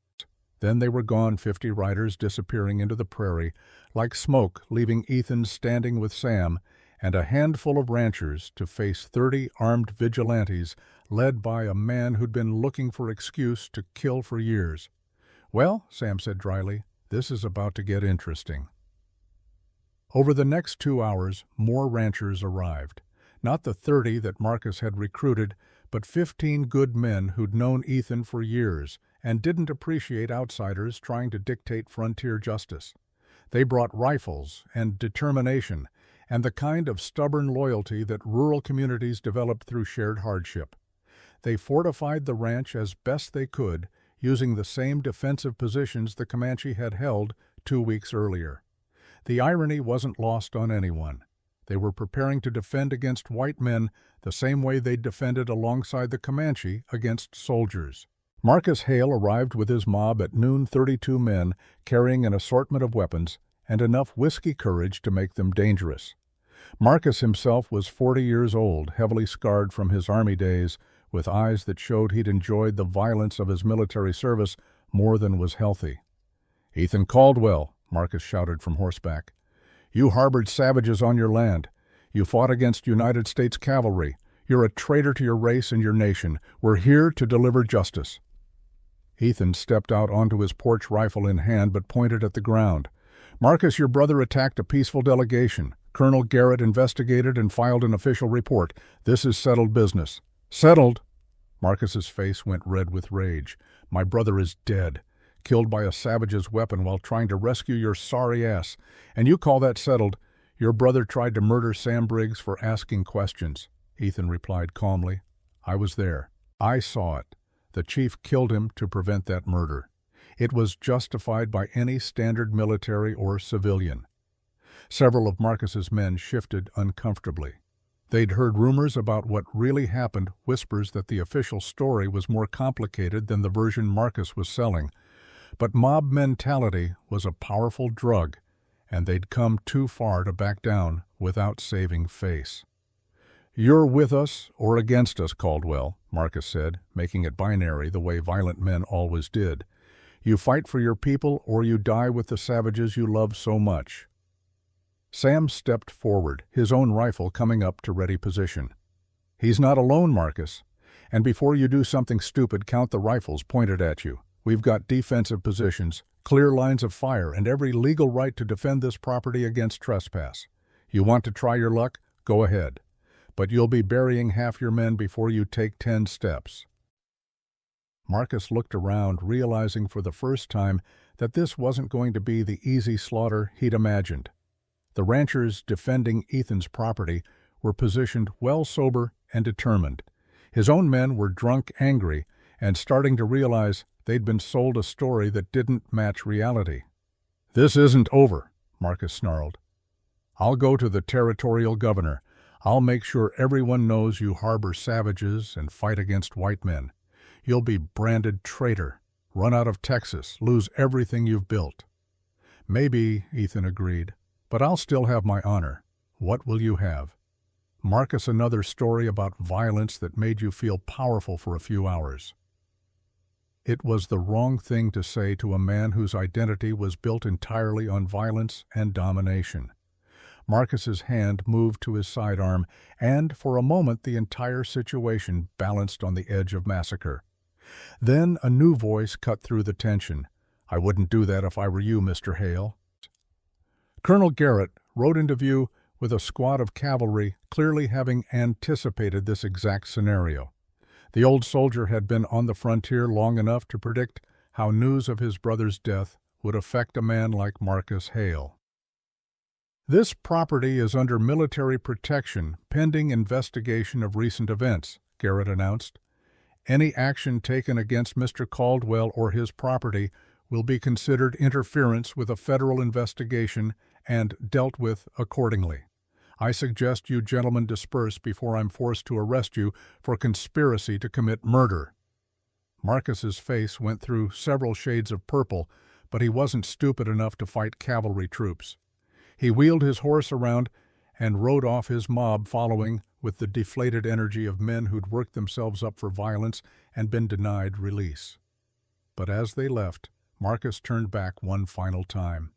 Then they were gone, 50 riders disappearing into the prairie, like smoke, leaving Ethan standing with Sam and a handful of ranchers to face 30 armed vigilantes led by a man who'd been looking for excuse to kill for years. Well, Sam said dryly, this is about to get interesting. Over the next 2 hours, more ranchers arrived. Not the 30 that Marcus had recruited, but 15 good men who'd known Ethan for years and didn't appreciate outsiders trying to dictate frontier justice. They brought rifles and determination and the kind of stubborn loyalty that rural communities developed through shared hardship. They fortified the ranch as best they could, using the same defensive positions the Comanche had held 2 weeks earlier. The irony wasn't lost on anyone. They were preparing to defend against white men the same way they'd defended alongside the Comanche against soldiers. Marcus Hale arrived with his mob at noon, 32 men carrying an assortment of weapons and enough whiskey courage to make them dangerous. Marcus himself was 40 years old, heavily scarred from his army days, with eyes that showed he'd enjoyed the violence of his military service more than was healthy. "Ethan Caldwell," Marcus shouted from horseback. "You harbored savages on your land. You fought against United States cavalry. You're a traitor to your race and your nation. We're here to deliver justice." Ethan stepped out onto his porch rifle in hand but pointed at the ground. "Marcus, your brother attacked a peaceful delegation. Colonel Garrett investigated and filed an official report. This is settled business." "Settled?" Marcus's face went red with rage. "My brother is dead, killed by a savage's weapon while trying to rescue your sorry ass. And you call that settled? Your brother tried to murder Sam Briggs for asking questions," Ethan replied calmly. "I was there. I saw it. The chief killed him to prevent that murder. It was justified by any standard military or civilian." Several of Marcus's men shifted uncomfortably. They'd heard rumors about what really happened, whispers that the official story was more complicated than the version Marcus was selling. But mob mentality was a powerful drug, and they'd come too far to back down without saving face. "You're with us or against us, Caldwell," Marcus said, making it binary the way violent men always did. "You fight for your people or you die with the savages you love so much." Sam stepped forward, his own rifle coming up to ready position. "He's not alone, Marcus. And before you do something stupid, count the rifles pointed at you. We've got defensive positions, clear lines of fire, and every legal right to defend this property against trespass. You want to try your luck? Go ahead. But you'll be burying half your men before you take 10 steps." Marcus looked around, realizing for the first time that this wasn't going to be the easy slaughter he'd imagined. The ranchers defending Ethan's property were positioned well sober and determined. His own men were drunk angry and starting to realize they'd been sold a story that didn't match reality. "This isn't over," Marcus snarled. "I'll go to the territorial governor. I'll make sure everyone knows you harbor savages and fight against white men. You'll be branded traitor, run out of Texas, lose everything you've built." "Maybe," Ethan agreed, "but I'll still have my honor. What will you have?" "Marcus, another story about violence that made you feel powerful for a few hours." It was the wrong thing to say to a man whose identity was built entirely on violence and domination. Marcus's hand moved to his sidearm, and for a moment the entire situation balanced on the edge of massacre. Then a new voice cut through the tension. "I wouldn't do that if I were you, Mr. Hale." Colonel Garrett rode into view with a squad of cavalry, clearly having anticipated this exact scenario. The old soldier had been on the frontier long enough to predict how news of his brother's death would affect a man like Marcus Hale. "This property is under military protection pending investigation of recent events," Garrett announced. "Any action taken against Mr. Caldwell or his property will be considered interference with a federal investigation and dealt with accordingly. I suggest you gentlemen disperse before I'm forced to arrest you for conspiracy to commit murder." Marcus's face went through several shades of purple, but he wasn't stupid enough to fight cavalry troops. He wheeled his horse around and rode off, his mob following with the deflated energy of men who'd worked themselves up for violence and been denied release. But as they left, Marcus turned back one final time.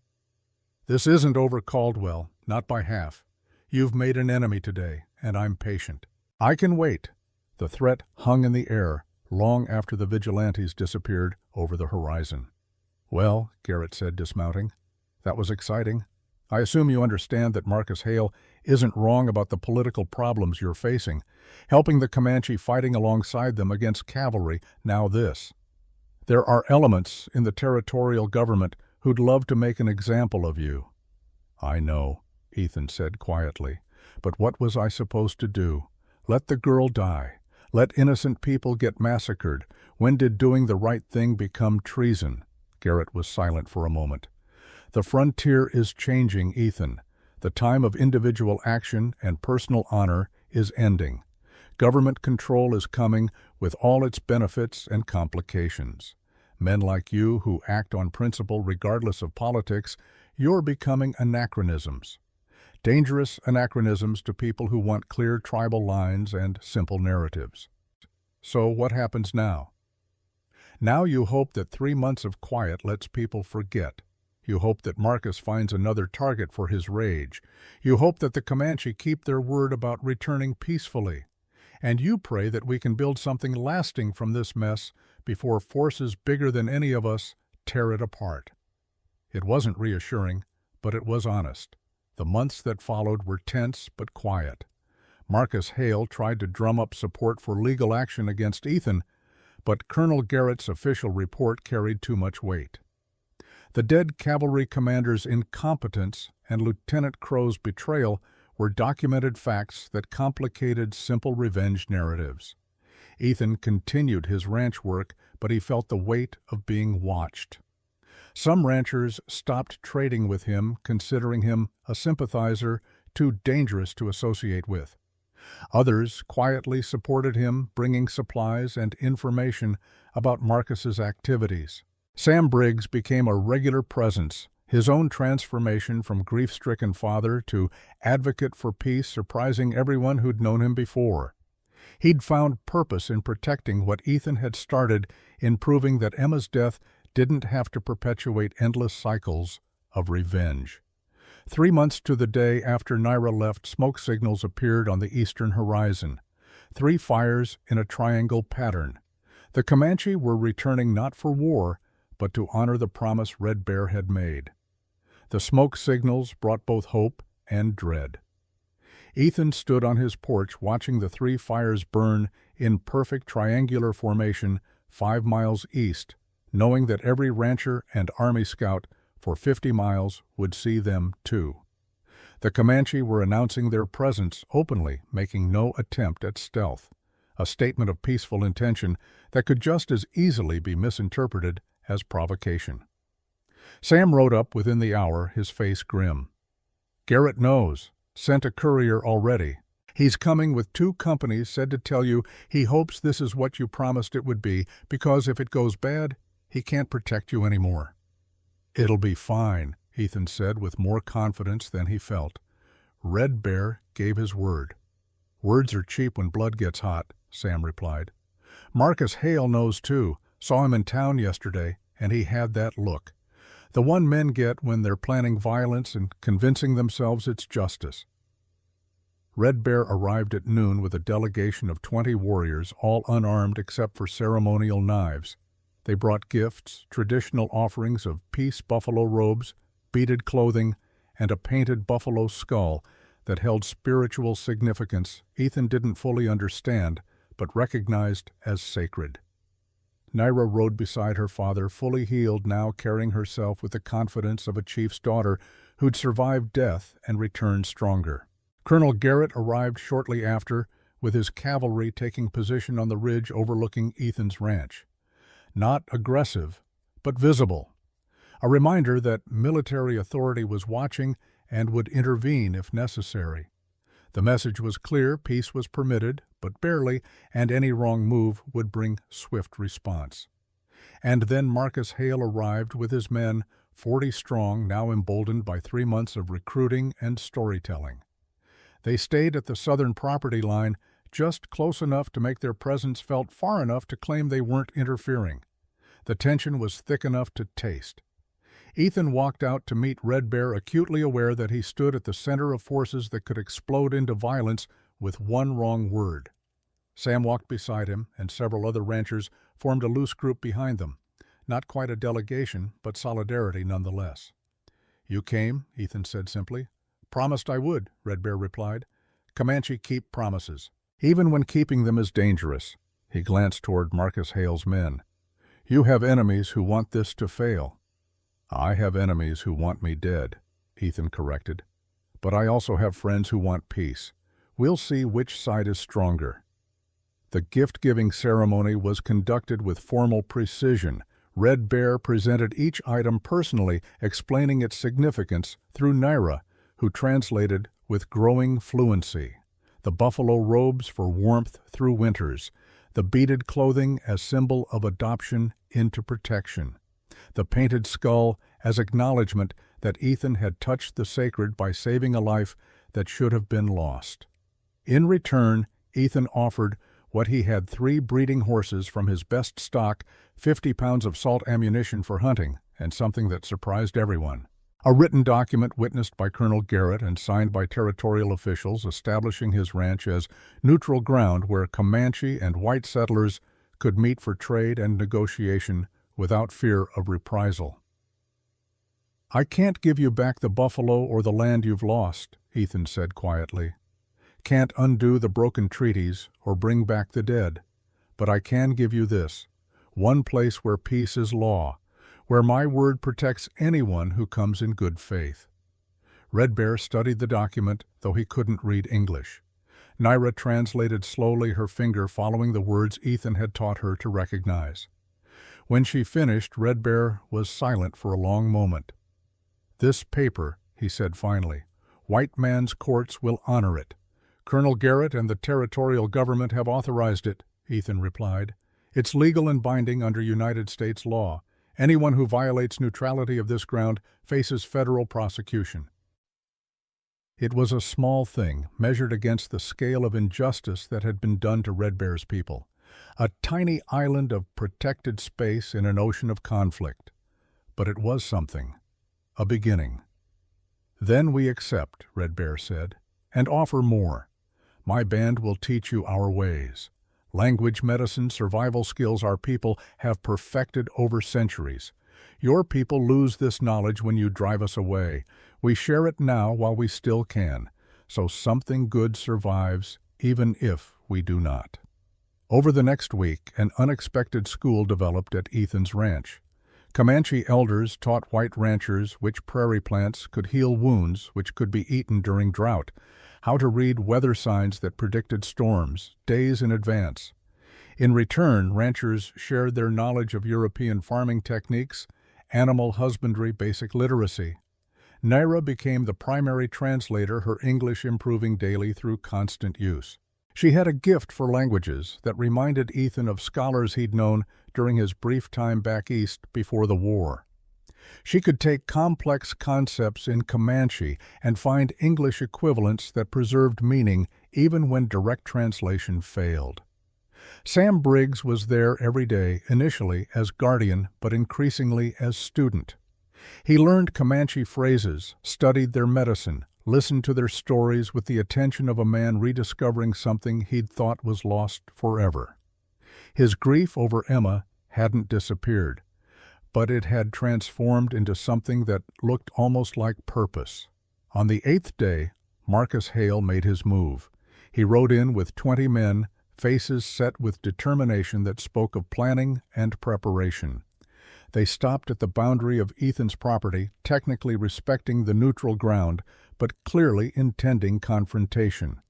"This isn't over, Caldwell, not by half. You've made an enemy today, and I'm patient. I can wait." The threat hung in the air long after the vigilantes disappeared over the horizon. "Well," Garrett said, dismounting, "that was exciting. I assume you understand that Marcus Hale isn't wrong about the political problems you're facing, helping the Comanche, fighting alongside them against cavalry. Now this. There are elements in the territorial government who'd love to make an example of you." "I know," Ethan said quietly, "but what was I supposed to do? Let the girl die? Let innocent people get massacred? When did doing the right thing become treason?" Garrett was silent for a moment. "The frontier is changing, Ethan. The time of individual action and personal honor is ending. Government control is coming with all its benefits and complications. Men like you who act on principle regardless of politics, you're becoming anachronisms. Dangerous anachronisms to people who want clear tribal lines and simple narratives. So what happens now? Now you hope that 3 months of quiet lets people forget. You hope that Marcus finds another target for his rage. You hope that the Comanche keep their word about returning peacefully. And you pray that we can build something lasting from this mess before forces bigger than any of us tear it apart." It wasn't reassuring, but it was honest. The months that followed were tense but quiet. Marcus Hale tried to drum up support for legal action against Ethan, but Colonel Garrett's official report carried too much weight. The dead cavalry commander's incompetence and Lieutenant Crow's betrayal were documented facts that complicated simple revenge narratives. Ethan continued his ranch work, but he felt the weight of being watched. Some ranchers stopped trading with him, considering him a sympathizer too dangerous to associate with. Others quietly supported him, bringing supplies and information about Marcus's activities. Sam Briggs became a regular presence, his own transformation from grief-stricken father to advocate for peace surprising everyone who'd known him before. He'd found purpose in protecting what Ethan had started, in proving that Emma's death didn't have to perpetuate endless cycles of revenge. 3 months to the day after Naira left, smoke signals appeared on the eastern horizon. 3 fires in a triangle pattern. The Comanche were returning not for war, but to honor the promise Red Bear had made. The smoke signals brought both hope and dread. Ethan stood on his porch watching the 3 fires burn in perfect triangular formation 5 miles east, knowing that every rancher and Army scout for 50 miles would see them too. The Comanche were announcing their presence openly, making no attempt at stealth, a statement of peaceful intention that could just as easily be misinterpreted as provocation. Sam rode up within the hour, his face grim. "Garrett knows. Sent a courier already. He's coming with 2 companies, said to tell you he hopes this is what you promised it would be, because if it goes bad, he can't protect you anymore." "It'll be fine," Ethan said with more confidence than he felt. Red Bear gave his word. "Words are cheap when blood gets hot," Sam replied. "Marcus Hale knows too. Saw him in town yesterday, and he had that look. The one men get when they're planning violence and convincing themselves it's justice." Red Bear arrived at noon with a delegation of 20 warriors, all unarmed except for ceremonial knives. They brought gifts, traditional offerings of peace buffalo robes, beaded clothing, and a painted buffalo skull that held spiritual significance Ethan didn't fully understand, but recognized as sacred. Naira rode beside her father, fully healed now, carrying herself with the confidence of a chief's daughter who'd survived death and returned stronger. Colonel Garrett arrived shortly after, with his cavalry taking position on the ridge overlooking Ethan's ranch. Not aggressive, but visible. A reminder that military authority was watching and would intervene if necessary. The message was clear: peace was permitted, but barely, and any wrong move would bring swift response. And then Marcus Hale arrived with his men, 40 strong, now emboldened by 3 months of recruiting and storytelling. They stayed at the southern property line, just close enough to make their presence felt, far enough to claim they weren't interfering. The tension was thick enough to taste. Ethan walked out to meet Red Bear, acutely aware that he stood at the center of forces that could explode into violence with one wrong word. Sam walked beside him, and several other ranchers formed a loose group behind them. Not quite a delegation, but solidarity nonetheless. "You came," Ethan said simply. "Promised I would," Red Bear replied. "Comanche keep promises, even when keeping them is dangerous." He glanced toward Marcus Hale's men. "You have enemies who want this to fail." "I have enemies who want me dead," Ethan corrected. "But I also have friends who want peace. We'll see which side is stronger." The gift-giving ceremony was conducted with formal precision. Red Bear presented each item personally, explaining its significance through Naira, who translated with growing fluency. The buffalo robes for warmth through winters, the beaded clothing as symbol of adoption into protection, the painted skull as acknowledgement that Ethan had touched the sacred by saving a life that should have been lost. In return, Ethan offered what he had: 3 breeding horses from his best stock, 50 pounds of salt ammunition for hunting, and something that surprised everyone: a written document witnessed by Colonel Garrett and signed by territorial officials establishing his ranch as neutral ground where Comanche and white settlers could meet for trade and negotiation without fear of reprisal. "I can't give you back the buffalo or the land you've lost," Ethan said quietly. "Can't undo the broken treaties or bring back the dead. But I can give you this: one place where peace is law, where my word protects anyone who comes in good faith." Red Bear studied the document, though he couldn't read English. Naira translated slowly, her finger following the words Ethan had taught her to recognize. When she finished, Red Bear was silent for a long moment. "This paper," he said finally, "white man's courts will honor it." "Colonel Garrett and the territorial government have authorized it," Ethan replied. "It's legal and binding under United States law. Anyone who violates neutrality of this ground faces federal prosecution." It was a small thing, measured against the scale of injustice that had been done to Red Bear's people. A tiny island of protected space in an ocean of conflict. But it was something. A beginning. "Then we accept," Red Bear said, "and offer more. My band will teach you our ways. Language, medicine, survival skills our people have perfected over centuries. Your people lose this knowledge when you drive us away. We share it now while we still can, so something good survives, even if we do not." Over the next week, an unexpected school developed at Ethan's ranch. Comanche elders taught white ranchers which prairie plants could heal wounds which could be eaten during drought, how to read weather signs that predicted storms days in advance. In return, ranchers shared their knowledge of European farming techniques, animal husbandry basic literacy. Naira became the primary translator, her English improving daily through constant use. She had a gift for languages that reminded Ethan of scholars he'd known during his brief time back east before the war. She could take complex concepts in Comanche and find English equivalents that preserved meaning even when direct translation failed. Sam Briggs was there every day, initially as guardian, but increasingly as student. He learned Comanche phrases, studied their medicine, listened to their stories with the attention of a man rediscovering something he'd thought was lost forever. His grief over Emma hadn't disappeared, but it had transformed into something that looked almost like purpose. On the 8th day, Marcus Hale made his move. He rode in with 20 men, faces set with determination that spoke of planning and preparation. They stopped at the boundary of Ethan's property, technically respecting the neutral ground, but clearly intending confrontation.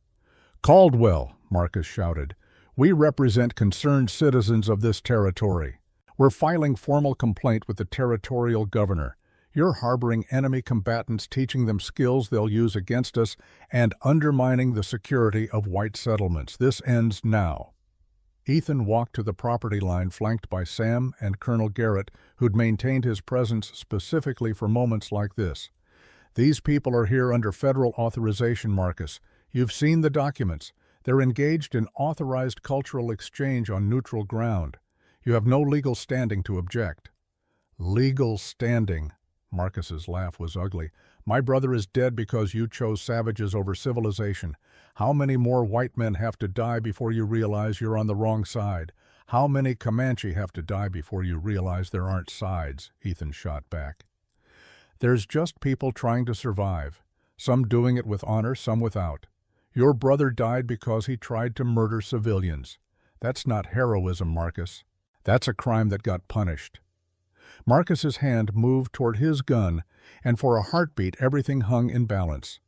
"Caldwell," Marcus shouted, "we represent concerned citizens of this territory. We're filing formal complaint with the territorial governor. You're harboring enemy combatants, teaching them skills they'll use against us, and undermining the security of white settlements. This ends now." Ethan walked to the property line flanked by Sam and Colonel Garrett, who'd maintained his presence specifically for moments like this. "These people are here under federal authorization, Marcus. You've seen the documents. They're engaged in authorized cultural exchange on neutral ground. You have no legal standing to object." "Legal standing?" Marcus's laugh was ugly. "My brother is dead because you chose savages over civilization. How many more white men have to die before you realize you're on the wrong side? How many Comanche have to die before you realize there aren't sides?" Ethan shot back. "There's just people trying to survive, some doing it with honor, some without. Your brother died because he tried to murder civilians. That's not heroism, Marcus. That's a crime that got punished." Marcus's hand moved toward his gun, and for a heartbeat everything hung in balance.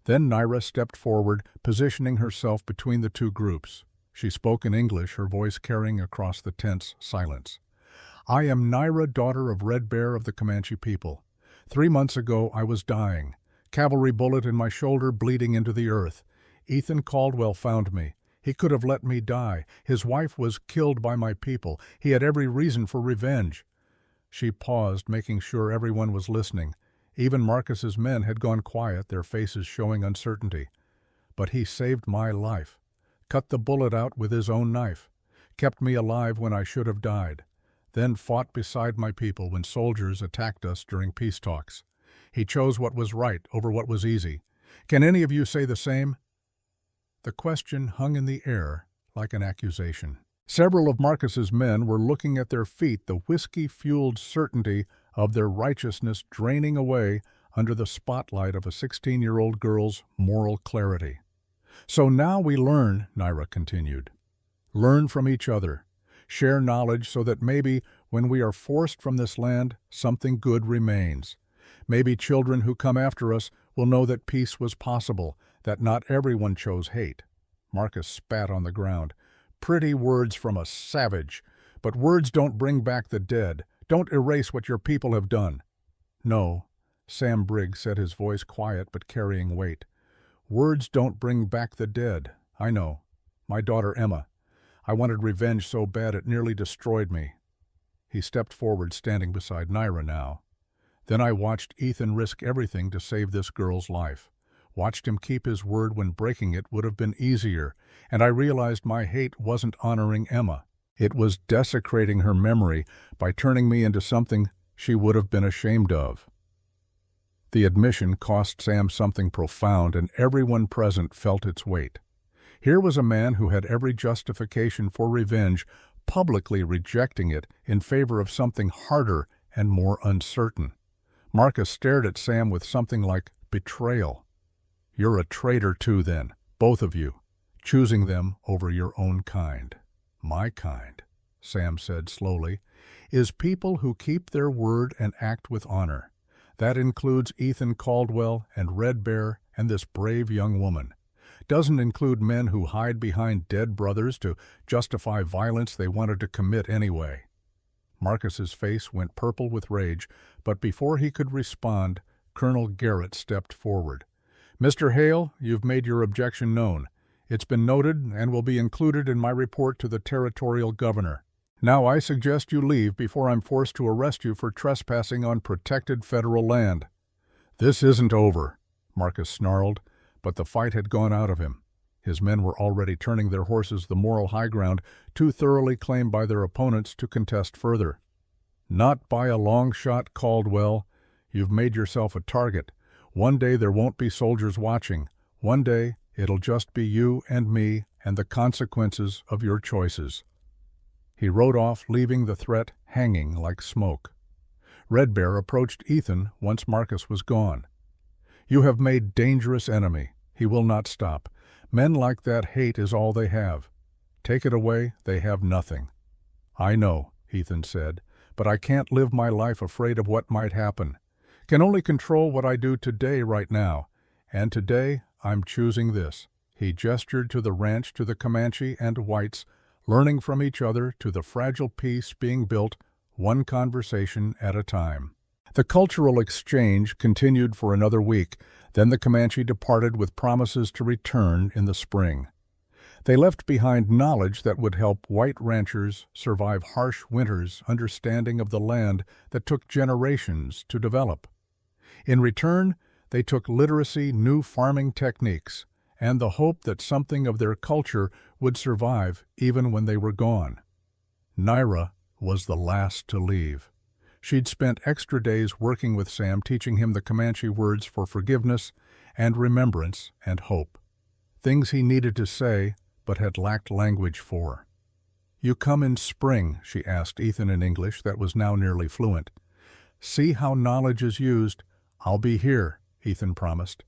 Then Naira stepped forward, positioning herself between the two groups. She spoke in English, her voice carrying across the tense silence. "I am Naira, daughter of Red Bear of the Comanche people. 3 months ago I was dying. Cavalry bullet in my shoulder, bleeding into the earth. Ethan Caldwell found me. He could have let me die. His wife was killed by my people. He had every reason for revenge." She paused, making sure everyone was listening. Even Marcus's men had gone quiet, their faces showing uncertainty. "But he saved my life. Cut the bullet out with his own knife. Kept me alive when I should have died. Then fought beside my people when soldiers attacked us during peace talks. He chose what was right over what was easy. Can any of you say the same?" The question hung in the air like an accusation. Several of Marcus's men were looking at their feet, the whiskey-fueled certainty of their righteousness draining away under the spotlight of a 16-year-old girl's moral clarity. "So now we learn," Naira continued. "Learn from each other. Share knowledge so that maybe when we are forced from this land, something good remains. Maybe children who come after us will know that peace was possible, that not everyone chose hate." Marcus spat on the ground. "Pretty words from a savage, but words don't bring back the dead, don't erase what your people have done." "No," Sam Briggs said, his voice quiet but carrying weight. "Words don't bring back the dead. I know. My daughter Emma. I wanted revenge so bad it nearly destroyed me." He stepped forward, standing beside Naira now. "Then I watched Ethan risk everything to save this girl's life. Watched him keep his word when breaking it would have been easier, and I realized my hate wasn't honoring Emma. It was desecrating her memory by turning me into something she would have been ashamed of." The admission cost Sam something profound, and everyone present felt its weight. Here was a man who had every justification for revenge, publicly rejecting it in favor of something harder and more uncertain. Marcus stared at Sam with something like betrayal. "You're a traitor too then, both of you, choosing them over your own kind." My kind, Sam said slowly, is people who keep their word and act with honor. That includes Ethan Caldwell and Red Bear and this brave young woman. Doesn't include men who hide behind dead brothers to justify violence they wanted to commit anyway. Marcus's face went purple with rage, but before he could respond, Colonel Garrett stepped forward. Mr. Hale, you've made your objection known. It's been noted and will be included in my report to the territorial governor. Now I suggest you leave before I'm forced to arrest you for trespassing on protected federal land. This isn't over, Marcus snarled, but the fight had gone out of him. His men were already turning their horses the moral high ground, too thoroughly claimed by their opponents to contest further. Not by a long shot, Caldwell. You've made yourself a target. One day there won't be soldiers watching. One day it'll just be you and me and the consequences of your choices. He rode off, leaving the threat hanging like smoke. Red Bear approached Ethan once Marcus was gone. You have made dangerous enemy. He will not stop. Men like that hate is all they have. Take it away, they have nothing. I know, Ethan said, but I can't live my life afraid of what might happen. Can only control what I do today right now. And today I'm choosing this. He gestured to the ranch, to the Comanche and whites, learning from each other to the fragile peace being built one conversation at a time. The cultural exchange continued for another week, then the Comanche departed with promises to return in the spring. They left behind knowledge that would help white ranchers survive harsh winters, understanding of the land that took generations to develop. In return, they took literacy, new farming techniques, and the hope that something of their culture would survive even when they were gone. Naira was the last to leave. She'd spent extra days working with Sam, teaching him the Comanche words for forgiveness and remembrance and hope. Things he needed to say, but had lacked language for. You come in spring, she asked Ethan in English that was now nearly fluent. See how knowledge is used. I'll be here, Ethan promised.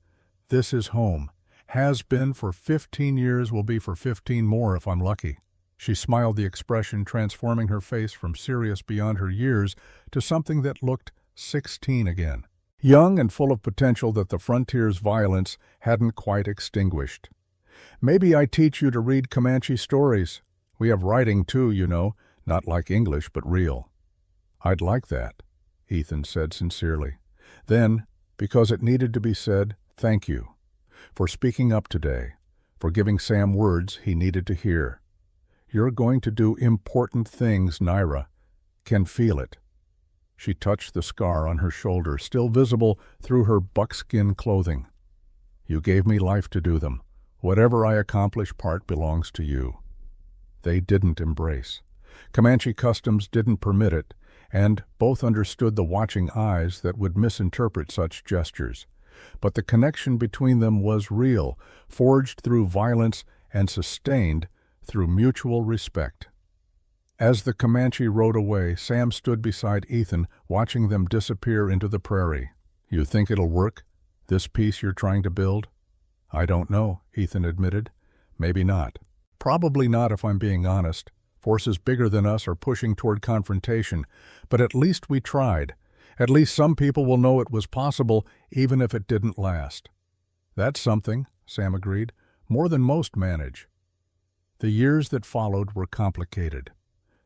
This is home. Has been for 15 years, will be for 15 more if I'm lucky. She smiled, the expression transforming her face from serious beyond her years to something that looked 16 again. Young and full of potential that the frontier's violence hadn't quite extinguished. Maybe I teach you to read Comanche stories. We have writing too, you know, not like English but real. I'd like that, Ethan said sincerely. Then, because it needed to be said, thank you for speaking up today, for giving Sam words he needed to hear. You're going to do important things, Naira. Can feel it. She touched the scar on her shoulder, still visible through her buckskin clothing. You gave me life to do them. Whatever I accomplish, part belongs to you. They didn't embrace. Comanche customs didn't permit it, and both understood the watching eyes that would misinterpret such gestures. But the connection between them was real, forged through violence and sustained through mutual respect. As the Comanche rode away, Sam stood beside Ethan, watching them disappear into the prairie. You think it'll work, this peace you're trying to build? I don't know, Ethan admitted. Maybe not. Probably not if I'm being honest. Forces bigger than us are pushing toward confrontation, but at least we tried. At least some people will know it was possible, even if it didn't last. That's something, Sam agreed, more than most manage. The years that followed were complicated.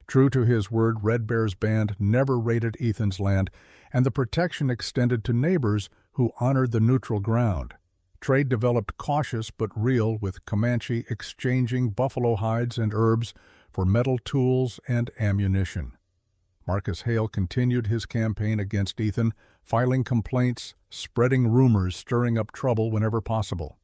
True to his word, Red Bear's band never raided Ethan's land, and the protection extended to neighbors who honored the neutral ground. Trade developed cautious but real, with Comanche exchanging buffalo hides and herbs for metal tools and ammunition. Marcus Hale continued his campaign against Ethan, filing complaints, spreading rumors, stirring up trouble whenever possible.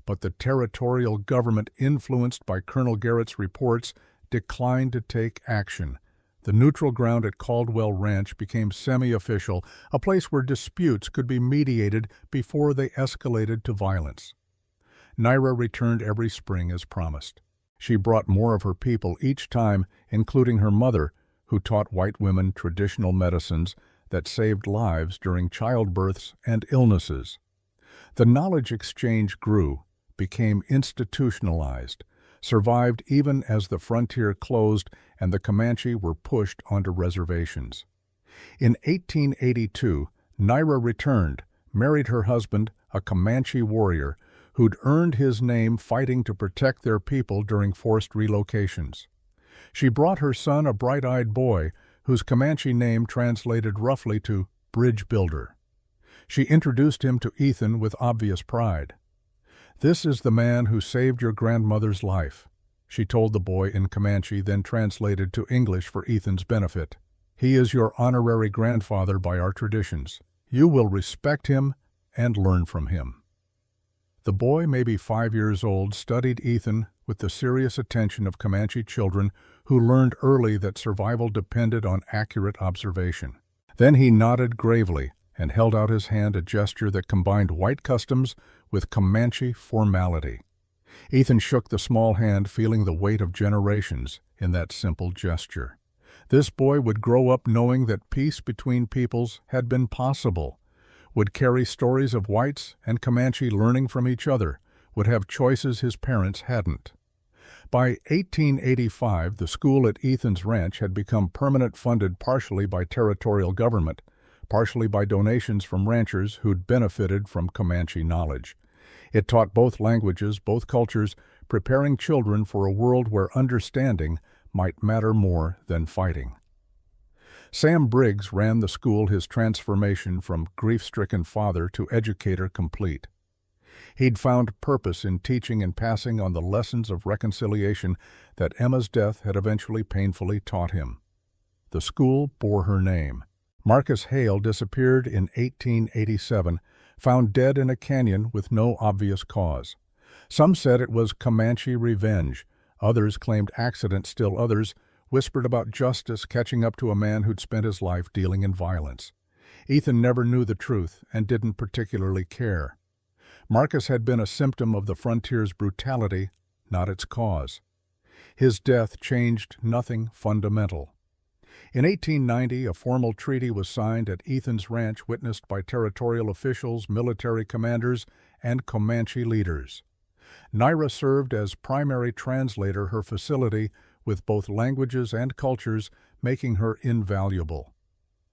But the territorial government, influenced by Colonel Garrett's reports, declined to take action. The neutral ground at Caldwell Ranch became semi-official, a place where disputes could be mediated before they escalated to violence. Naira returned every spring as promised. She brought more of her people each time, including her mother, who taught white women traditional medicines that saved lives during childbirths and illnesses. The knowledge exchange grew, became institutionalized. survived even as the frontier closed and the Comanche were pushed onto reservations. In 1882, Naira returned, married her husband, a Comanche warrior, who'd earned his name fighting to protect their people during forced relocations. She brought her son a bright-eyed boy, whose Comanche name translated roughly to bridge builder. She introduced him to Ethan with obvious pride. "This is the man who saved your grandmother's life," she told the boy in Comanche, then translated to English for Ethan's benefit. "He is your honorary grandfather by our traditions. You will respect him and learn from him." The boy, maybe 5 years old, studied Ethan with the serious attention of Comanche children who learned early that survival depended on accurate observation. Then he nodded gravely and held out his hand, a gesture that combined white customs with Comanche formality. Ethan shook the small hand, feeling the weight of generations in that simple gesture. This boy would grow up knowing that peace between peoples had been possible, would carry stories of whites and Comanche learning from each other, would have choices his parents hadn't. By 1885, the school at Ethan's ranch had become permanent, funded partially by territorial government, partially by donations from ranchers who'd benefited from Comanche knowledge. It taught both languages, both cultures, preparing children for a world where understanding might matter more than fighting. Sam Briggs ran the school, his transformation from grief-stricken father to educator complete. He'd found purpose in teaching and passing on the lessons of reconciliation that Emma's death had eventually painfully taught him. The school bore her name. Marcus Hale disappeared in 1887, found dead in a canyon with no obvious cause. Some said it was Comanche revenge. Others claimed accident. Still others whispered about justice catching up to a man who'd spent his life dealing in violence. Ethan never knew the truth and didn't particularly care. Marcus had been a symptom of the frontier's brutality, not its cause. His death changed nothing fundamental. In 1890, a formal treaty was signed at Ethan's ranch, witnessed by territorial officials, military commanders, and Comanche leaders. Naira served as primary translator, her facility with both languages and cultures making her invaluable.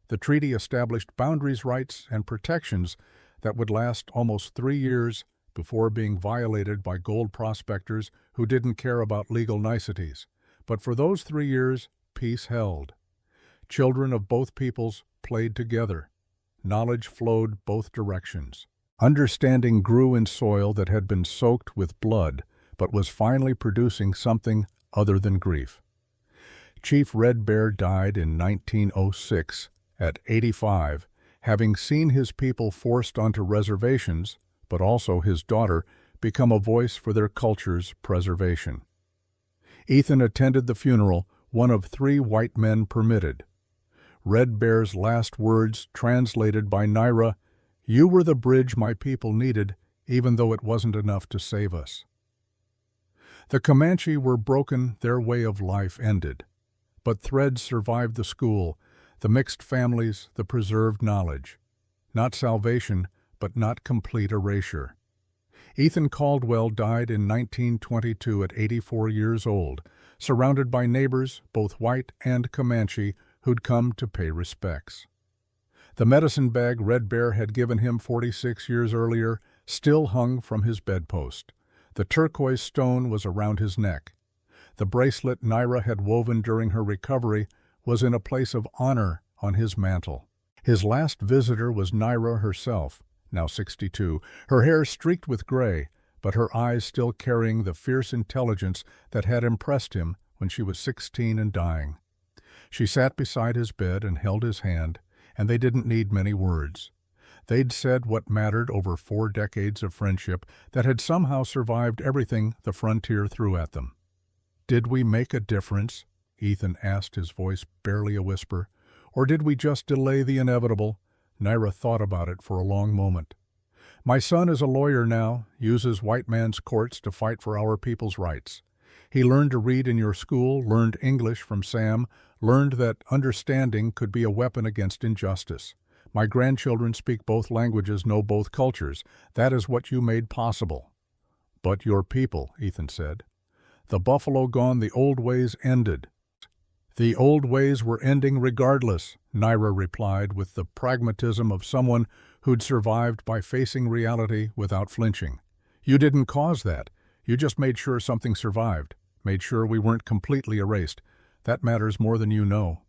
The treaty established boundaries, rights, and protections that would last almost 3 years before being violated by gold prospectors who didn't care about legal niceties. But for those 3 years, peace held. Children of both peoples played together. Knowledge flowed both directions. Understanding grew in soil that had been soaked with blood, but was finally producing something other than grief. Chief Red Bear died in 1906 at 85, having seen his people forced onto reservations, but also his daughter, become a voice for their culture's preservation. Ethan attended the funeral, one of 3 white men permitted. Red Bear's last words, translated by Naira, "You were the bridge my people needed, even though it wasn't enough to save us." The Comanche were broken, their way of life ended. But threads survived the school, the mixed families, the preserved knowledge. Not salvation, but not complete erasure. Ethan Caldwell died in 1922 at 84 years old, surrounded by neighbors, both white and Comanche, who'd come to pay respects. The medicine bag Red Bear had given him 46 years earlier still hung from his bedpost. The turquoise stone was around his neck. The bracelet Naira had woven during her recovery was in a place of honor on his mantle. His last visitor was Naira herself, now 62, her hair streaked with gray, but her eyes still carrying the fierce intelligence that had impressed him when she was 16 and dying. She sat beside his bed and held his hand, and they didn't need many words. They'd said what mattered over 4 decades of friendship that had somehow survived everything the frontier threw at them. "Did we make a difference?" Ethan asked, his voice barely a whisper. "Or did we just delay the inevitable?" Naira thought about it for a long moment. "My son is a lawyer now, uses white man's courts to fight for our people's rights. He learned to read in your school, learned English from Sam, learned that understanding could be a weapon against injustice. My grandchildren speak both languages, know both cultures. That is what you made possible." "But your people," Ethan said. The buffalo gone, the old ways ended. The old ways were ending regardless, Naira replied with the pragmatism of someone who'd survived by facing reality without flinching. You didn't cause that. You just made sure something survived, made sure we weren't completely erased. That matters more than you know.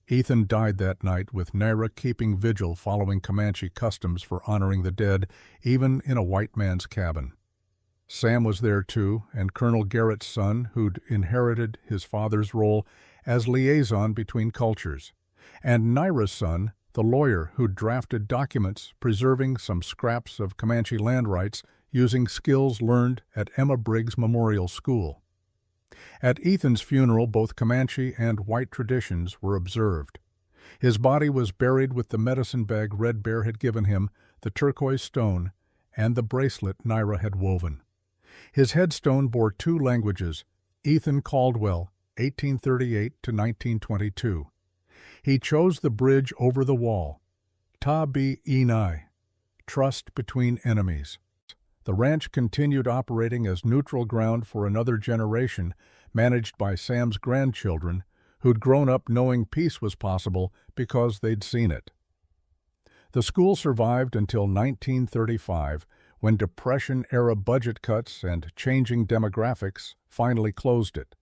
Ethan died that night with Naira keeping vigil following Comanche customs for honoring the dead, even in a white man's cabin. Sam was there too, and Colonel Garrett's son, who'd inherited his father's role as liaison between cultures, and Naira's son, the lawyer who'd drafted documents preserving some scraps of Comanche land rights using skills learned at Emma Briggs Memorial School. At Ethan's funeral, both Comanche and white traditions were observed. His body was buried with the medicine bag Red Bear had given him, the turquoise stone, and the bracelet Naira had woven. His headstone bore 2 languages, Ethan Caldwell, 1838 to 1922. He chose the bridge over the wall, Ta Bi Enai, trust between enemies. The ranch continued operating as neutral ground for another generation, managed by Sam's grandchildren, who'd grown up knowing peace was possible because they'd seen it. The school survived until 1935, when Depression-era budget cuts and changing demographics finally closed it.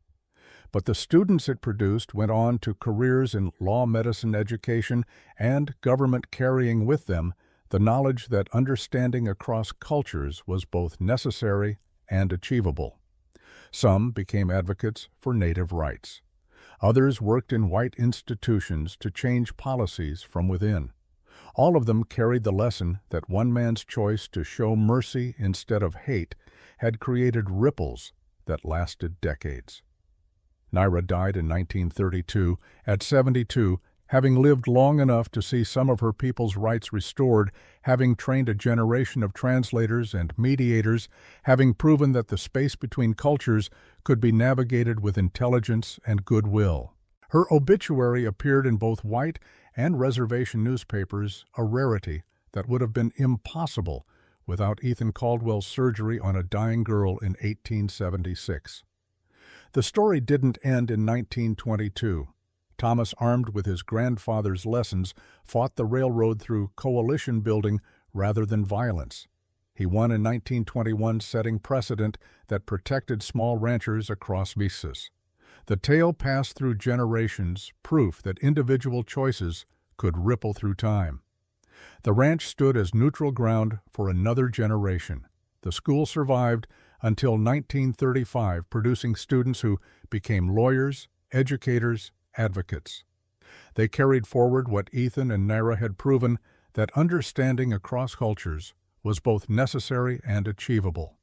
But the students it produced went on to careers in law, medicine, education, and government, carrying with them the knowledge that understanding across cultures was both necessary and achievable. Some became advocates for Native rights. Others worked in white institutions to change policies from within. All of them carried the lesson that one man's choice to show mercy instead of hate had created ripples that lasted decades. Naira died in 1932, at 72, having lived long enough to see some of her people's rights restored, having trained a generation of translators and mediators, having proven that the space between cultures could be navigated with intelligence and goodwill. Her obituary appeared in both white and reservation newspapers, a rarity that would have been impossible without Ethan Caldwell's surgery on a dying girl in 1876. The story didn't end in 1922. Thomas, armed with his grandfather's lessons, fought the railroad through coalition building rather than violence. He won in 1921, setting precedent that protected small ranchers across visas. The tale passed through generations, proof that individual choices could ripple through time. The ranch stood as neutral ground for another generation. The school survived until 1935, producing students who became lawyers, educators, advocates. They carried forward what Ethan and Naira had proven, that understanding across cultures was both necessary and achievable.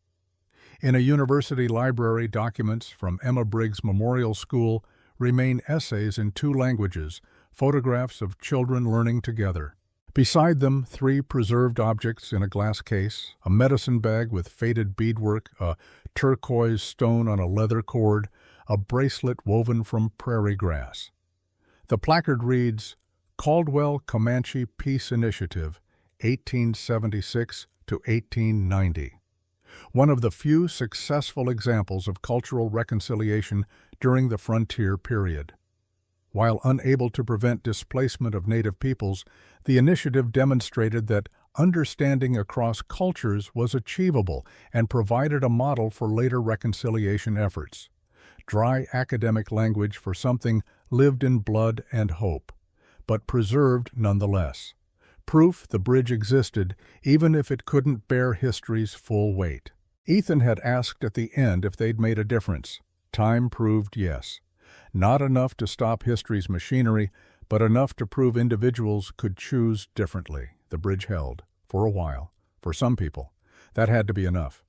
In a university library, documents from Emma Briggs Memorial School remain essays in 2 languages, photographs of children learning together. Beside them, 3 preserved objects in a glass case, a medicine bag with faded beadwork, a turquoise stone on a leather cord, a bracelet woven from prairie grass. The placard reads, Caldwell Comanche Peace Initiative, 1876 to 1890. One of the few successful examples of cultural reconciliation during the frontier period. While unable to prevent displacement of Native peoples, the initiative demonstrated that understanding across cultures was achievable and provided a model for later reconciliation efforts. Dry academic language for something lived in blood and hope, but preserved nonetheless. Proof the bridge existed, even if it couldn't bear history's full weight. Ethan had asked at the end if they'd made a difference. Time proved yes. Not enough to stop history's machinery, but enough to prove individuals could choose differently. The bridge held, for a while. For some people, that had to be enough.